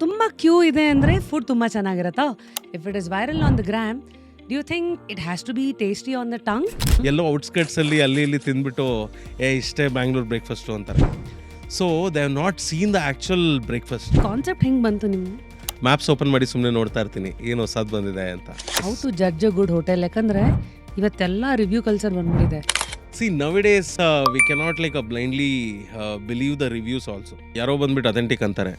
ತುಂಬ ಕ್ಯೂ ಇದೆ ಅಂದರೆ ಫುಡ್ ತುಂಬ ಚೆನ್ನಾಗಿರುತ್ತಾ? If it is viral on the gram, do you think it has to be tasty on the tongue? ಎಲ್ಲೋ ಔಟ್ಸ್ಕಟ್ಸಲ್ಲಿ ಅಲ್ಲಿ ಇಲ್ಲಿ ತಿಂದ್ಬಿಟ್ಟು ಇಷ್ಟೇ ಬ್ಯಾಂಗ್ಳೂರ್ ಬ್ರೇಕ್ಫಾಸ್ಟು ಅಂತಾರೆ. So they have not seen the actual breakfast. Concept ಹೆಂಗೆ ಬಂತು ನಿಮ್ಗೆ? ಮ್ಯಾಪ್ಸ್ ಓಪನ್ ಮಾಡಿ ಸುಮ್ಮನೆ ನೋಡ್ತಾ ಇರ್ತೀನಿ ಏನು ಹೊಸದು ಬಂದಿದೆ ಅಂತ. How to judge a good hotel? ಯಾಕಂದರೆ ಇವತ್ತೆಲ್ಲ ರಿವ್ಯೂ ಕಲ್ಚರ್ ಬಂದ್ಬಿಟ್ಟಿದೆ. See nowadays we cannot like blindly believe the reviews also. ಯಾರೋ ಬಂದ್ಬಿಟ್ಟು ಅಥೆಂಟಿಕ್ ಅಂತಾರೆ.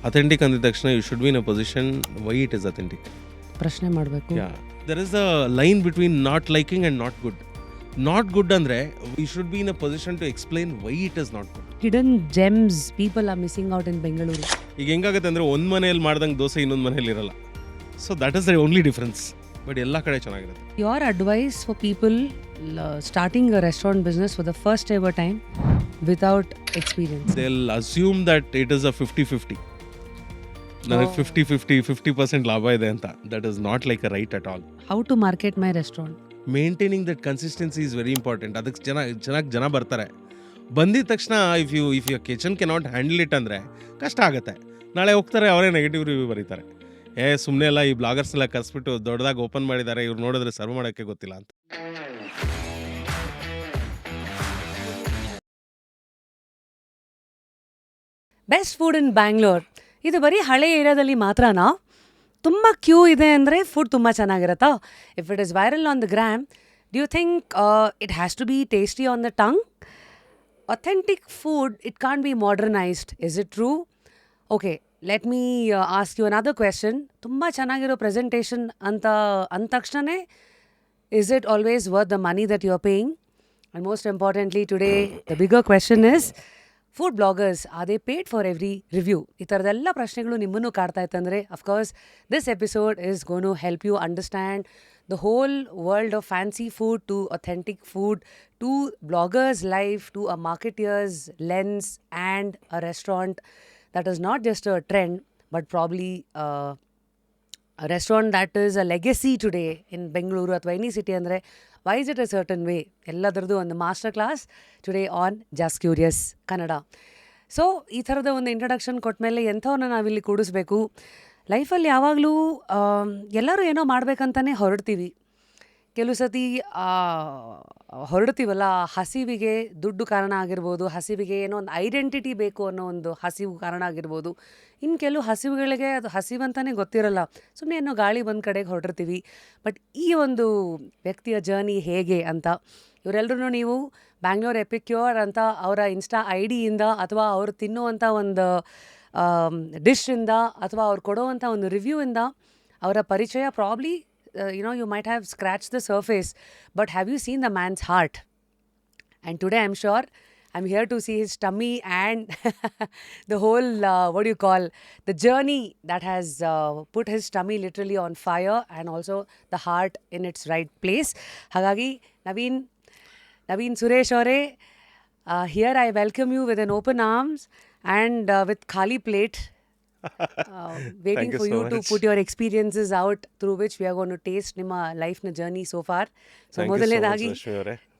ಅಥೆಂಟಿಕ್ ಅಂದಿದ ತಕ್ಷಣ you should be in a position why it is authentic. ಪ್ರಶ್ನೆ ಮಾಡಬೇಕು. There is a line between not liking and not good. Not good ಅಂದರೆ we should be in a position to explain why it is not good. Hidden gems people are missing out in Bengaluru. ಈಗ ಹೆಂಗಾಗುತ್ತೆ ಅಂದರೆ ಒಂದು ಮನೆಯಲ್ಲಿ ಮಾಡ್ದಂಗೆ ದೋಸೆ ಇನ್ನೊಂದು ಮನೇಲಿ ಇರಲ್ಲ. So that is the only difference. But ಎಲ್ಲ ಕಡೆ ಚೆನ್ನಾಗಿರುತ್ತೆ. Your advice for people starting a restaurant business for the first ever time without experience? They'll assume that it is a 50-50. ನನಗೆ 50% ಲಾಭ ಇದೆ ಅಂತ. That is not like a right at all. How to market my restaurant? Maintaining that consistency is very important. ಅದಕ್ಕೆ ಚೆನ್ನಾಗಿ ಜನ ಬರ್ತಾರೆ. ಬಂದಿದ ತಕ್ಷಣ ಇಫ್ ಯು ಕಿಚನ್ ಕೆ ನಾಟ್ ಹ್ಯಾಂಡಲ್ ಇಟ್ ಅಂದರೆ ಕಷ್ಟ ಆಗುತ್ತೆ. ನಾಳೆ ಹೋಗ್ತಾರೆ ಅವರೇ ನೆಗೆಟಿವ್ ರಿವ್ಯೂ ಬರೀತಾರೆ. ಸುಮ್ಮನೆ ಎಲ್ಲ ಈ ಬ್ಲಾಗರ್ಸ್ನೆಲ್ಲ ಕರೆಸ್ಬಿಟ್ಟು ದೊಡ್ಡದಾಗಿ ಓಪನ್ ಮಾಡಿದ್ದಾರೆ, ಇವ್ರು ನೋಡಿದ್ರೆ ಸರ್ವ್ ಮಾಡೋಕ್ಕೆ ಗೊತ್ತಿಲ್ಲ ಅಂತ. ಬೆಸ್ಟ್ ಫುಡ್ ಇನ್ ಬ್ಯಾಂಗ್ಳೂರ್ ಇದು ಬರೀ ಹಳೆ ಏರಿಯಾದಲ್ಲಿ ಮಾತ್ರನಾ? ತುಂಬ ಕ್ಯೂ ಇದೆ ಅಂದರೆ ಫುಡ್ ತುಂಬ ಚೆನ್ನಾಗಿರುತ್ತಾ? If it is viral on the gram, do you think it has to be tasty on the tongue? Authentic food it can't be modernised. Is it true? Okay, let me ask you another question. ತುಂಬ ಚೆನ್ನಾಗಿರೋ presentation ಅಂತ ಅಂದ ತಕ್ಷಣವೇ is it always worth the money that you're paying? And most importantly today, the bigger question is, food bloggers, are they paid for every review? ಈ ಥರದೆಲ್ಲ ಪ್ರಶ್ನೆಗಳು ನಿಮ್ಮನ್ನು ಕಾಡ್ತಾ ಇತ್ತಂದರೆ of course this episode is going to help you understand the whole world of fancy food to authentic food to bloggers' life to a marketeer's lens and a restaurant that is not just a trend but probably a restaurant that is a legacy today in Bengaluru ಅಥವಾ any city ಅಂದರೆ why is it a certain way? ಎಲ್ಲದರದ್ದು ಒಂದು master class today on just curious Kannada. So ಈ ಥರದ ಒಂದು introduction ಕೊಟ್ಮೇಲೆ ಎಂಥವನ್ನ ನಾವಿಲ್ಲಿ ಕೂಡಿಸ್ಬೇಕು. ಲೈಫಲ್ಲಿ ಯಾವಾಗಲೂ ಎಲ್ಲರೂ ಏನೋ ಮಾಡ್ಬೇಕಂತಲೇ ಹೊರಡ್ತೀವಿ. ಕೆಲವು ಸತಿ ಹೊರಡ್ತೀವಲ್ಲ, ಹಸಿವಿಗೆ ದುಡ್ಡು ಕಾರಣ ಆಗಿರ್ಬೋದು, ಹಸಿವಿಗೆ ಏನೋ ಒಂದು ಐಡೆಂಟಿಟಿ ಬೇಕು ಅನ್ನೋ ಒಂದು ಹಸಿವು ಕಾರಣ ಆಗಿರ್ಬೋದು. ಇನ್ನು ಕೆಲವು ಹಸಿವುಗಳಿಗೆ ಅದು ಹಸಿವಂತಲೇ ಗೊತ್ತಿರಲ್ಲ, ಸುಮ್ಮನೆ ಏನೋ ಗಾಳಿ ಬಂದ ಕಡೆಗೆ ಹೊರಟಿರ್ತೀವಿ. ಬಟ್ ಈ ಒಂದು ವ್ಯಕ್ತಿಯ ಜರ್ನಿ ಹೇಗೆ ಅಂತ ಇವರೆಲ್ಲರೂ ನೀವು ಬ್ಯಾಂಗ್ಳೂರ್ ಎಪಿಕ್ಯೂರ್ ಅಂತ ಅವರ ಇನ್ಸ್ಟಾ ಐಡಿಯಿಂದ ಅಥವಾ ಅವರು ತಿನ್ನುವಂಥ ಒಂದು ಡಿಶ್ಶಿಂದ ಅಥವಾ ಅವ್ರು ಕೊಡೋವಂಥ ಒಂದು ರಿವ್ಯೂವಿಂದ ಅವರ ಪರಿಚಯ probably you might have scratched the surface, but have you seen the man's heart? And today I'm sure I'm here to see his tummy and the whole what do you call the journey that has put his tummy literally on fire and also the heart in its right place. Hagagi Naveen Suresh Aure, here I welcome you with an open arms and with khali plate. Waiting for you to put your experiences out through which we are going to taste ನಿಮ್ಮ ಲೈಫ್ನ journey so far. So ಮೊದಲನೇದಾಗಿ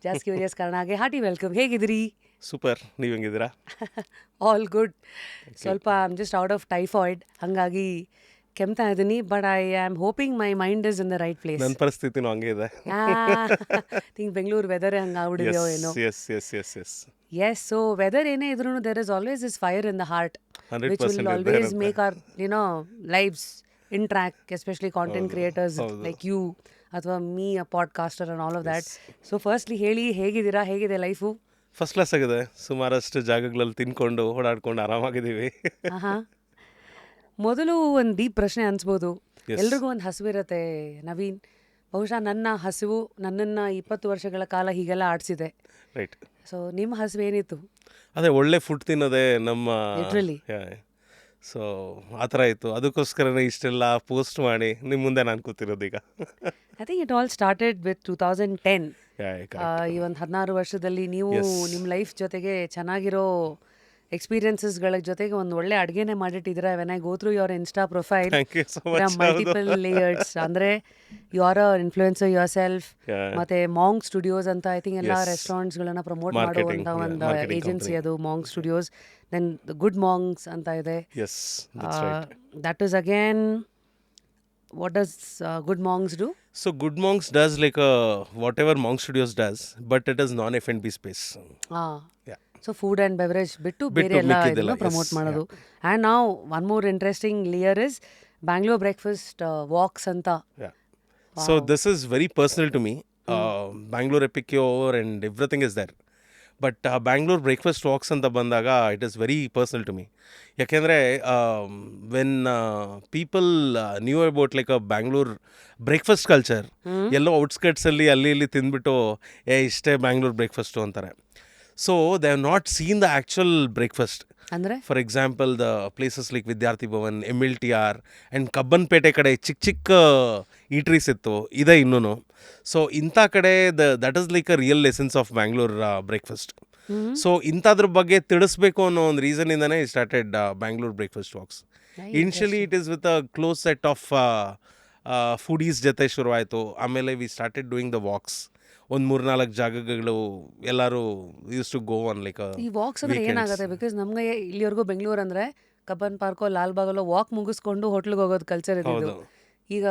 just curious ಕನ್ನಡಗೆ hearty welcome. ಹೇಗಿದ್ದೀರಿ? Super, ನೀವು ಹೆಂಗಿದ್ದೀರಾ? All good. ಸ್ವಲ್ಪ I am just out of typhoid, ಹಾಗಾಗಿ ಕೆಮ್ತಾ ಇದ್ದೀನಿ. But I am hoping my mind is in the right place. ನನ್ನ ಪರಿಸ್ಥಿತಿನೂ ಹಂಗೆ ಇದೆ. ಥಿಂಕ್ ಬೆಂಗಳೂರು ವೆದರ್ ಹಂಗೆ ಆಗ್ಬಿಡಿದೆಯೋ ಏನೋ. ಎಸ್, ಸೊ ವೆದರ್ ಏನೇ ಇದ್ರೂ there is always this fire in the heart which will always make our lives interact, especially content creators like you ಅಥವಾ me, a podcaster and all of that. So firstly ಹೇಳಿ, ಹೇಗಿದ್ದೀರಾ? ಹೇಗಿದೆ life? First class ಆಗಿದೆ. ಸುಮಾರಷ್ಟು ಜಾಗಗಳಲ್ಲಿ ತಿನ್ಕೊಂಡು ಓಡಾಡ್ಕೊಂಡು ಆರಾಮಾಗಿದ್ದೀವಿ. ಮೊದಲು ಒಂದು ಡೀಪ್ ಪ್ರಶ್ನೆ ಅನ್ಸ್ಬೋದು, ಎಲ್ರಿಗೂ ಒಂದು ಹಸಿವು ಇರುತ್ತೆ ನವೀನ್. ಬಹುಶಃ ನನ್ನ ಹಸಿವು ನನ್ನನ್ನು 20 ವರ್ಷಗಳ ಕಾಲ ಹೀಗೆಲ್ಲ ಆಡಿಸಿದೆ. ರೈಟ್. ಸೊ ನಿಮ್ಮ ಹಸಿವು ಏನಿತ್ತು? ಅದೇ ಒಳ್ಳೆ ಫುಡ್ ತಿನ್ನೋದೇ ನಮ್ಮ ಲಿಟ್ರಲಿ. ಸೊ ಆ ಥರ ಇತ್ತು. ಅದಕ್ಕೋಸ್ಕರನೇ ಇಷ್ಟೆಲ್ಲ ಪೋಸ್ಟ್ ಮಾಡಿ ನಿಮ್ಮ ಮುಂದೆ ನಾನು ಕೂತಿರೋದು ಈಗ. I think it all started with 2010. ಈ ಒಂದು 16 ವರ್ಷದಲ್ಲಿ ನೀವು ನಿಮ್ಮ ಲೈಫ್ ಜೊತೆಗೆ ಚೆನ್ನಾಗಿರೋ ಎಕ್ಸ್ಪೀರಿಯನ್ಸಸ್ಗಳ ಜೊತೆಗೆ ಒಂದು ಒಳ್ಳೆ ಅಡುಗೆನೇ ಮಾಡಿಟ್ಟಿದ್ದೀರಾ. When I go through your insta profile, thank you so much. Multiple layers. ಅಂದರೆ you are a influencer yourself. ಮತ್ತೆ ಮಾಂಗ್ ಸ್ಟುಡಿಯೋಸ್ ಅಂತ ಐ ಥಿಂಕ್ ಎಲ್ಲ Yes. ರೆಸ್ಟೋರೆಂಟ್ಸ್ಗಳನ್ನ ಪ್ರಮೋಟ್ Marketing, ಮಾಡುವಂಥ yeah, ಒಂದು marketing ಏಜೆನ್ಸಿ company. ಅದು Monk Studios. Then Good Monks ಅಂತ ಇದೆ. Yes, that's right. That is again what does Good Monks do? So Good Monks does like whatever Monk Studios does, but it is non-F&B space. Yeah. So food and beverage ಬಿಟ್ಟು ಬಿಟ್ಟು ಬೇರೆ ಎಲ್ಲ ಮಿಕ್ಕಿದ್ದೆಲ್ಲ, ಇದನ್ನು promote yes, ಮಾಡೋದು. And ನಾವು one more interesting layer is Bangalore breakfast walks ಅಂತ. Yeah. So this is very personal to me. Bangalore Epicure and everything is there. But Bangalore breakfast walks ಅಂತ ಬಂದಾಗ it is very personal to me. ಯಾಕೆಂದರೆ when people knew about like a Bangalore breakfast culture, ಎಲ್ಲೋ ಔಟ್ಸ್ಕಟ್ಸಲ್ಲಿ ಅಲ್ಲಿ ಇಲ್ಲಿ ತಿಂದ್ಬಿಟ್ಟು ಇಷ್ಟೇ Bangalore breakfast ಅಂತಾರೆ. So they have not seen the actual breakfast. ಅಂದರೆ for example the places like Vidyarthi Bhavan, MLTR and Cubbonpet ಕಡೆ ಚಿಕ್ಕ ಚಿಕ್ಕ ಈಟ್ರೀಸ್ ಇತ್ತು, ಇದೆ ಇನ್ನೂ. ಸೊ ಇಂಥ ಕಡೆ that is like a real essence of Bangalore breakfast. So ಇಂಥದ್ರ ಬಗ್ಗೆ ತಿಳಿಸ್ಬೇಕು ಅನ್ನೋ ಒಂದು ರೀಸನಿಂದನೇ started Bangalore breakfast walks. Initially it is with a close set of foodies ಜೊತೆ ಶುರುವಾಯಿತು. ಆಮೇಲೆ we started doing the walks. ಒಂದು 3-4 ಜಾಗಗಳು ಎಲ್ಲರೂ use to go on like ಈ ವಾಕ್ಸ್ ಅಂದರೆ ಏನಾಗುತ್ತೆ? ಬಿಕಾಸ್ ನಮಗೆ ಇಲ್ಲಿವರೆಗೂ ಬೆಂಗಳೂರು ಅಂದರೆ ಕಬ್ಬನ್ ಪಾರ್ಕೋ ಲಾಲ್ಬಾಗಲ್ಲೋ ವಾಕ್ ಮುಗಿಸ್ಕೊಂಡು ಹೋಟ್ಲಿಗೆ ಹೋಗೋದು ಕಲ್ಚರ್ ಇದ್ದಿದ್ದು. ಈಗ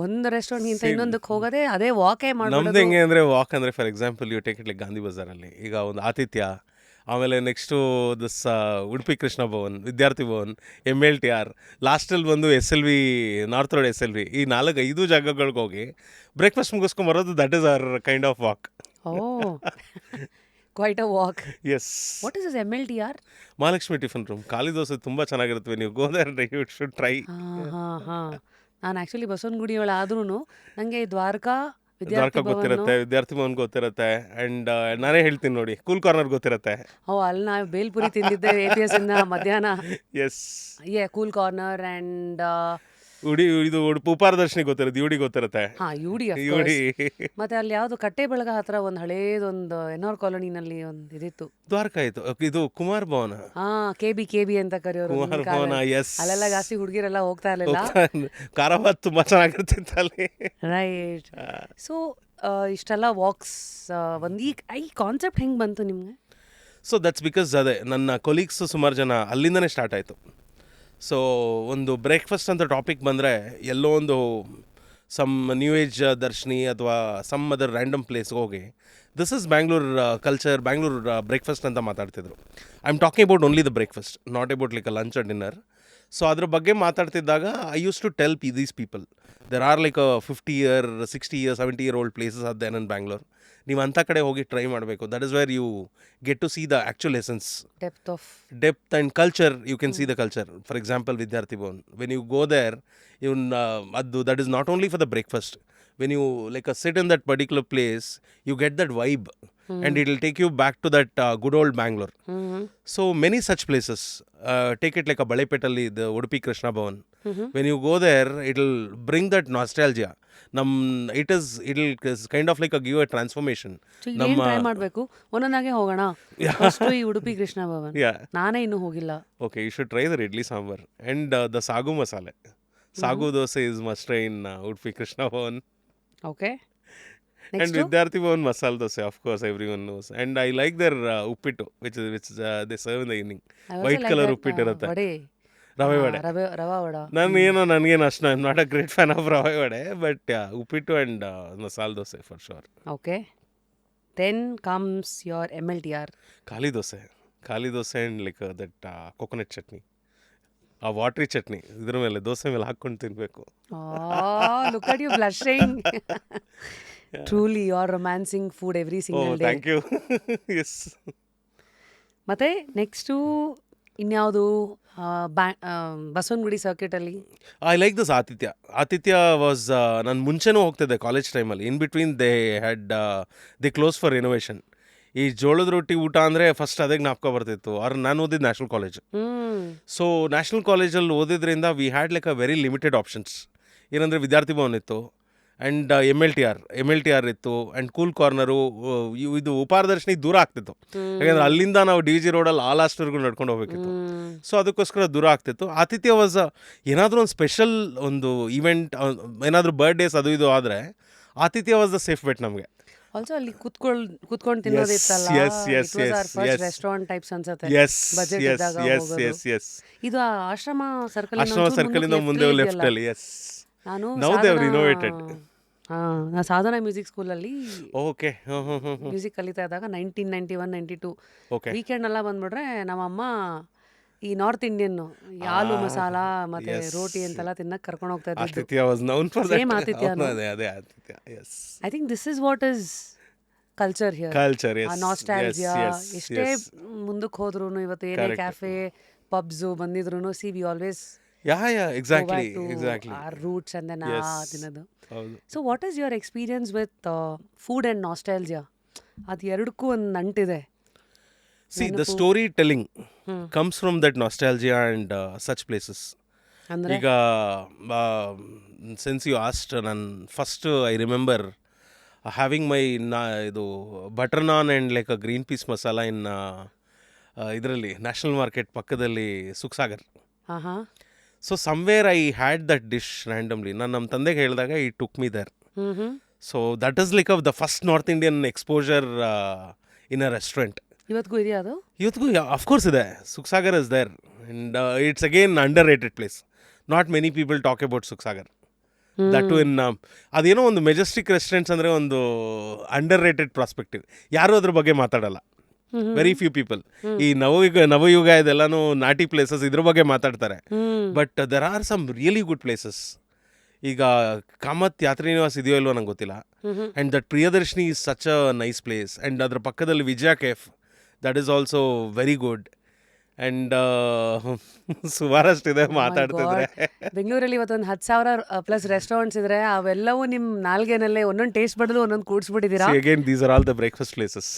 ಒಂದು ರೆಸ್ಟೋರೆಂಟ್ಗಿಂತ ಇನ್ನೊಂದಕ್ಕೆ ಹೋಗೋದೇ ಅದೇ ವಾಕೇ ನಮ್ದು ಮಾಡೋದು. ಹೆಂಗೆ ಅಂದರೆ ವಾಕ್ ಅಂದರೆ for example you take it like Gandhi ಬಜಾರಲ್ಲಿ ಈಗ ಒಂದು ಆತಿಥ್ಯ, ಆಮೇಲೆ next this Udupi Krishna Bhavan, Vidyarthi Bhavan, MLTR, ಲಾಸ್ಟಲ್ಲಿ ಬಂದು SLV, ನಾರ್ತ್ ರೋಡ್ SLV, ಈ 4-5 ಜಾಗಗಳಿಗೆ ಹೋಗಿ ಬ್ರೇಕ್ಫಾಸ್ಟ್ ಮುಗಿಸ್ಕೊಂಬರೋದು. That is our kind of walk. Oh quite a walk. Yes. What is this MLTR? Mahalakshmi tiffin room. ಖಾಲಿ ದೋಸೆ ತುಂಬ ಚೆನ್ನಾಗಿರುತ್ತೆ. ನೀವು go there, you should try. ಹಾಂ ನಾನು ಆ್ಯಕ್ಚುಲಿ ಬಸವನಗುಡಿಯೊಳ ಆದ್ರೂ ನನಗೆ ದ್ವಾರಕಾ ದ್ವಾರಕ ಗೊತ್ತಿರುತ್ತೆ, ವಿದ್ಯಾರ್ಥಿ ಭವನ್ ಗೊತ್ತಿರುತ್ತೆ, ಆ್ಯಂಡ್ ನಾನೇ ಹೇಳ್ತೀನಿ ನೋಡಿ, ಕೂಲ್ ಕಾರ್ನರ್ ಗೊತ್ತಿರುತ್ತೆ. ಅಲ್ಲಿ ನಾವು ಬೇಲ್ಪುರಿ ತಿಂದಿದ್ದೆ APS ಇಂದ ಮಧ್ಯಾಹ್ನ. ಎಸ್. ಕೂಲ್ ಕಾರ್ನರ್ ಆ್ಯಂಡ್ ಇದು ಉಪಾರದರ್ಶಿನಿ ಗೊತ್ತಿರುತ್ತೆ, UD ಗೊತ್ತಿರುತ್ತೆ. UD UD. ಮತ್ತೆ ಅಲ್ಲಿ ಯಾವುದು ಕಟ್ಟೆ ಬೆಳಗ ಹತ್ರ ಒಂದು ಹಳೇದೊಂದು ಎನ್ಆರ್ ಕಾಲೋನಿನಲ್ಲಿ ಒಂದು ಇದಿತ್ತು. ದ್ವಾರಕ ಆಯ್ತು, ಇದು ಕುಮಾರ್ ಭವನ. KB ಅಂತ ಕರೆಯೋರು. ಕುಮಾರ್ ಭವನ, ಎಸ್. ಅಲ್ಲೆಲ್ಲ ಜಾಸ್ತಿ ಹುಡುಗಿರೆಲ್ಲ ಹೋಗ್ತಾ ಇರಲಿಲ್ಲ. ಖಾರಾಬಾತ್ ತುಂಬ ಚೆನ್ನಾಗಿರ್ತಿತ್ತು ಅಲ್ಲಿ. ರೈಟ್. ಸೊ ಇಷ್ಟೆಲ್ಲ ವಾಕ್ಸ್ ಒಂದು ಈ ಕಾನ್ಸೆಪ್ಟ್ ಹೆಂಗೆ ಬಂತು ನಿಮಗೆ? ಸೊ ದಟ್ಸ್ ಬಿಕಾಸ್ ಅದೇ ನನ್ನ ಕೊಲೀಗ್ಸ್ ಸುಮಾರು ಜನ ಅಲ್ಲಿಂದನೇ ಸ್ಟಾರ್ಟ್ ಆಯಿತು. ಸೊ ಒಂದು ಬ್ರೇಕ್ಫಾಸ್ಟ್ ಅಂತ ಟಾಪಿಕ್ ಬಂದರೆ ಎಲ್ಲೋ ಒಂದು ಸಮ್ ನ್ಯೂ ಏಜ್ ದರ್ಶಿನಿ ಅಥವಾ ಸಮ್ ಅದರ್ ರ್ಯಾಂಡಮ್ ಪ್ಲೇಸ್ಗೆ ಹೋಗಿ this is Bangalore culture, Bangalore breakfast ಅಂತ ಮಾತಾಡ್ತಿದ್ರು. I am talking about only the breakfast, not about like a lunch or dinner. So ಅದ್ರ ಬಗ್ಗೆ ಮಾತಾಡ್ತಿದ್ದಾಗ I use to tell these people there are like 50 year, 60 year, 70 year old places are there in Bangalore. ನೀವು ಅಂಥ ಕಡೆ ಹೋಗಿ try ಮಾಡಬೇಕು. That is where you get to see the actual essence, depth and culture. You can see the culture. For example Vidyarthi Bhavan, when you go there, ಅದು that is not only for the breakfast. When you like sit in that particular place, you get that vibe and it will take you back to that good old Bangalore. So many such places. Take it like a Balepetali, the Udupi Krishna Bhavan. When you go there, it will bring that nostalgia. It will kind of like give a transformation. ಏನು try ಮಾಡಬೇಕು? ಒಂದೊಂದಾಗೆ ಹೋಗೋಣ. First ಈ ಉಡುಪಿ ಕೃಷ್ಣ ಭವನ್. ನಾನೇ ಇನ್ನೂ ಹೋಗಿಲ್ಲ. Okay, you should try the idli sambar and the sagu masala. Sagu dosa is must try in Udupi Krishna Bhavan. Okay. And Vidyarthi Bhavan masala dosa, of course, everyone knows. And I like their uppittu, which they serve in the evening. White color uppittu irutte. Rave vade. Rava vada. Nanagenu ashtu, I am not a great fan of rave vade, but uppittu and masala dosa for sure. Okay. Then comes your MLTR. Kali dosa and like that coconut chutney. ಆ watery chutney ಇದ್ರ ಮೇಲೆ ದೋಸೆ ಮೇಲೆ ಹಾಕ್ಕೊಂಡು ತಿನ್ನಬೇಕು. Look at you blushing. Truly you are romancing food every single day. Thank you. Yes. ಮತ್ತೆ next ಇನ್ಯಾವುದು ಬಸವನಗುಡಿ ಸರ್ಕಿಟಲ್ಲಿ? I like this Athithya was ನಾನು ಮುಂಚೆನೂ ಹೋಗ್ತಿದ್ದೆ ಕಾಲೇಜ್ ಟೈಮಲ್ಲಿ. In between they close for renovation. ಈ ಜೋಳದ ರೊಟ್ಟಿ ಊಟ ಅಂದರೆ ಫಸ್ಟ್ ಅದೇ ಜ್ಞಾಪಕ ಬರ್ತಿತ್ತು. ನಾನು ಓದಿದ್ದು ನ್ಯಾಷನಲ್ ಕಾಲೇಜ್. ಸೊ ನ್ಯಾಷನಲ್ ಕಾಲೇಜಲ್ಲಿ ಓದಿದ್ರಿಂದ we had like a very limited options. ಏನಂದರೆ ವಿದ್ಯಾರ್ಥಿ ಭವನ್ ಇತ್ತು, and M L T R ಇತ್ತು ಆ್ಯಂಡ್ ಕೂಲ್ ಕಾರ್ನರು. ಇದು ಉಪಾರದರ್ಶಿನಿ ದೂರ ಆಗ್ತಿತ್ತು, ಯಾಕಂದರೆ ಅಲ್ಲಿಂದ ನಾವು ಡಿ ಜಿ ರೋಡಲ್ಲಿ ಆ ಲಾಸ್ಟ್ವರೆಗೂ ನಡ್ಕೊಂಡು ಹೋಗ್ಬೇಕಿತ್ತು. ಸೊ ಅದಕ್ಕೋಸ್ಕರ ದೂರ ಆಗ್ತಿತ್ತು. ಆತಿಥ್ಯ ವಾಸ್ ಏನಾದರೂ ಒಂದು ಸ್ಪೆಷಲ್ ಒಂದು ಇವೆಂಟ್, ಏನಾದರೂ ಬರ್ಡೇಸ್ ಅದು ಇದು ಆದರೆ ಆತಿಥ್ಯ ವಾಸ್ ದ ಸೇಫ್ ಬೆಟ್ ನಮಗೆ. ಆಲ್ಸೋ ಅಲ್ಲಿ ಕುತ್ಕೊಂಡು ತಿನ್ನೋದಿತ್ತಲ್ಲ, ರೆಸ್ಟೋರೆಂಟ್ ಟೈಪ್ಸ್ ಅನ್ಸುತ್ತೆ. ಬಜೆಟ್ ಇದ್ದಾಗ ಹೋಗೋದು. ಇದು ಆಶ್ರಮ ಸರ್ಕಲಿಂದ ಮುಂದೆ ಲೆಫ್ಟ್ ಅಲ್ಲಿ. ನಾನು ಸಾಧನಾ ಮ್ಯೂಸಿಕ್ ಸ್ಕೂಲಲ್ಲಿ ಓಕೆ ಮ್ಯೂಸಿಕ್ ಕಲಿತಾ ಇದ್ದಾಗ 1991-92 ಓಕೆ ವೀಕೆಂಡ್ ಎಲ್ಲ ಬಂದ್ಬಿಟ್ರೆ ನಮ್ಮಮ್ಮ ಈ ನಾರ್ತ್ ಇಂಡಿಯನ್ ಆಲೂ ಮಸಾಲ ಮತ್ತೆ ರೋಟಿ ಅಂತೆಲ್ಲ ತಿನ್ನಕ್ ಕರ್ಕೊಂಡು ಹೋಗ್ತಾ ಇದ್ದಿದ್ದು. ಆತಿಥ್ಯ ವಾಸ್ ನೌನ್ ಫಾರ್ Same ಆತಿಥ್ಯ. ಅದೇ ಆತಿಥ್ಯ. Yes, I think this is what is culture here. Culture. ಆ ನಾಸ್ಟಾಲ್ಜಿಯಾ ಎಷ್ಟೇ ಮುಂದಕ್ಕೆ ಹೋದ್ರು, ಇವತ್ತು ಏನೇ Correct. ಕ್ಯಾಫೆ ಪಬ್ಸು ಬಂದಿದ್ರು, see we always exactly our roots and then ತಿನ್ನೋದು. ಹೌದು. So what is your experience with food and nostalgia? ಅದು ಎರಡಕ್ಕೂ ಒಂದು ನಂಟಿದೆ. See, the storytelling comes from that nostalgia and such places. ಅಂದ್ರೆ ಈಗ ಸಿನ್ಸ್ ಯು ಆಸ್ಟ್, ನಾನು first I remember having my ಇದು butter naan and like a green peas masala in ಇದರಲ್ಲಿ national market ಪಕ್ಕದಲ್ಲಿ ಸುಖಸಾಗರ್. ಹಾಂ so somewhere I had that dish randomly. ನಾನು ನಮ್ಮ ತಂದೆಗೆ ಹೇಳಿದಾಗ ಈ took me there. So that is like the first North Indian exposure in a restaurant. ಇವತ್ತಿಗೂ ಇದೆಯಾ ಅದು? ಇವತ್ತಿಗೂ ಅಫ್ಕೋರ್ಸ್ ಇದೆ. Sukhsagar is there and it's again underrated place. Not many people talk about Sukhsagar. That in ಅದೇನೋ ಒಂದು Majestic restaurants ಅಂದರೆ ಒಂದು under rated prospective. ಯಾರೂ ಅದ್ರ ಬಗ್ಗೆ ಮಾತಾಡಲ್ಲ. Very few people. ಈ ನವಯುಗ ಇದೆಲ್ಲಾನು ನಾಟಿ ಪ್ಲೇಸಸ್ ಇದ್ರ ಬಗ್ಗೆ ಮಾತಾಡ್ತಾರೆ. But there are some really good places. ಈಗ ಕಾಮತ್ ಯಾತ್ರಿ ನಿವಾಸ್ ಇದೆಯೋ ಇಲ್ವೋ ನಂಗೆ ಗೊತ್ತಿಲ್ಲ. And that Priyadarshini is such a nice place. And ಅದ್ರ ಪಕ್ಕದಲ್ಲಿ Vijaya Cafe, that is also very good. And ಸುಮಾರಷ್ಟಿದೆ ಮಾತಾಡ್ತಿದ್ರೆ. ಬೆಂಗಳೂರಲ್ಲಿ ಇವತ್ತೊಂದು 10,000 ಪ್ಲಸ್ ರೆಸ್ಟೋರೆಂಟ್ಸ್ ಇದ್ರೆ ಅವೆಲ್ಲವೂ ನಿಮ್ಮ ನಾಲ್ಗೆನಲ್ಲೇ ಒಂದೊಂದು ಟೇಸ್ಟ್ ಬದಲು ಒಂದೊಂದು ಕೂಡಿಸ್ಬಿಟ್ಟಿದ್ದೀರಾ. Again these are all the breakfast places.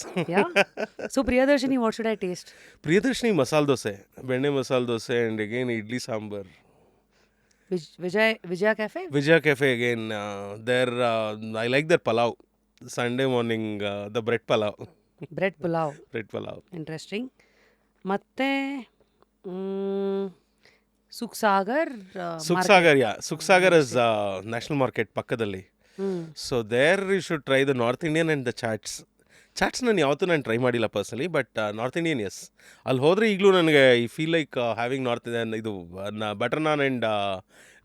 So Priyadarshini, what should I taste? Priyadarshini masala dosa, ಬೆಣ್ಣೆ masala dosa, and again idli sambar. Vijaya Cafe? Vijaya Cafe again. I like their palav. Sunday morning, the bread palav. Bread pulao. Bread palav. Interesting. ಮತ್ತೆ ಸುಖಸಾಗರ್. Sukhsagar, yeah. Sukhsagar is National Market ಪಕ್ಕದಲ್ಲಿ. So there you should try the North Indian and the chats. Chaats ನಾನು ಯಾವತ್ತೂ ನಾನು try ಮಾಡಿಲ್ಲ personally, but North Indian yes. ಅಲ್ಲಿ ಹೋದರೆ ಈಗಲೂ ನನಗೆ I feel like having North Indian ಇದು butter naan and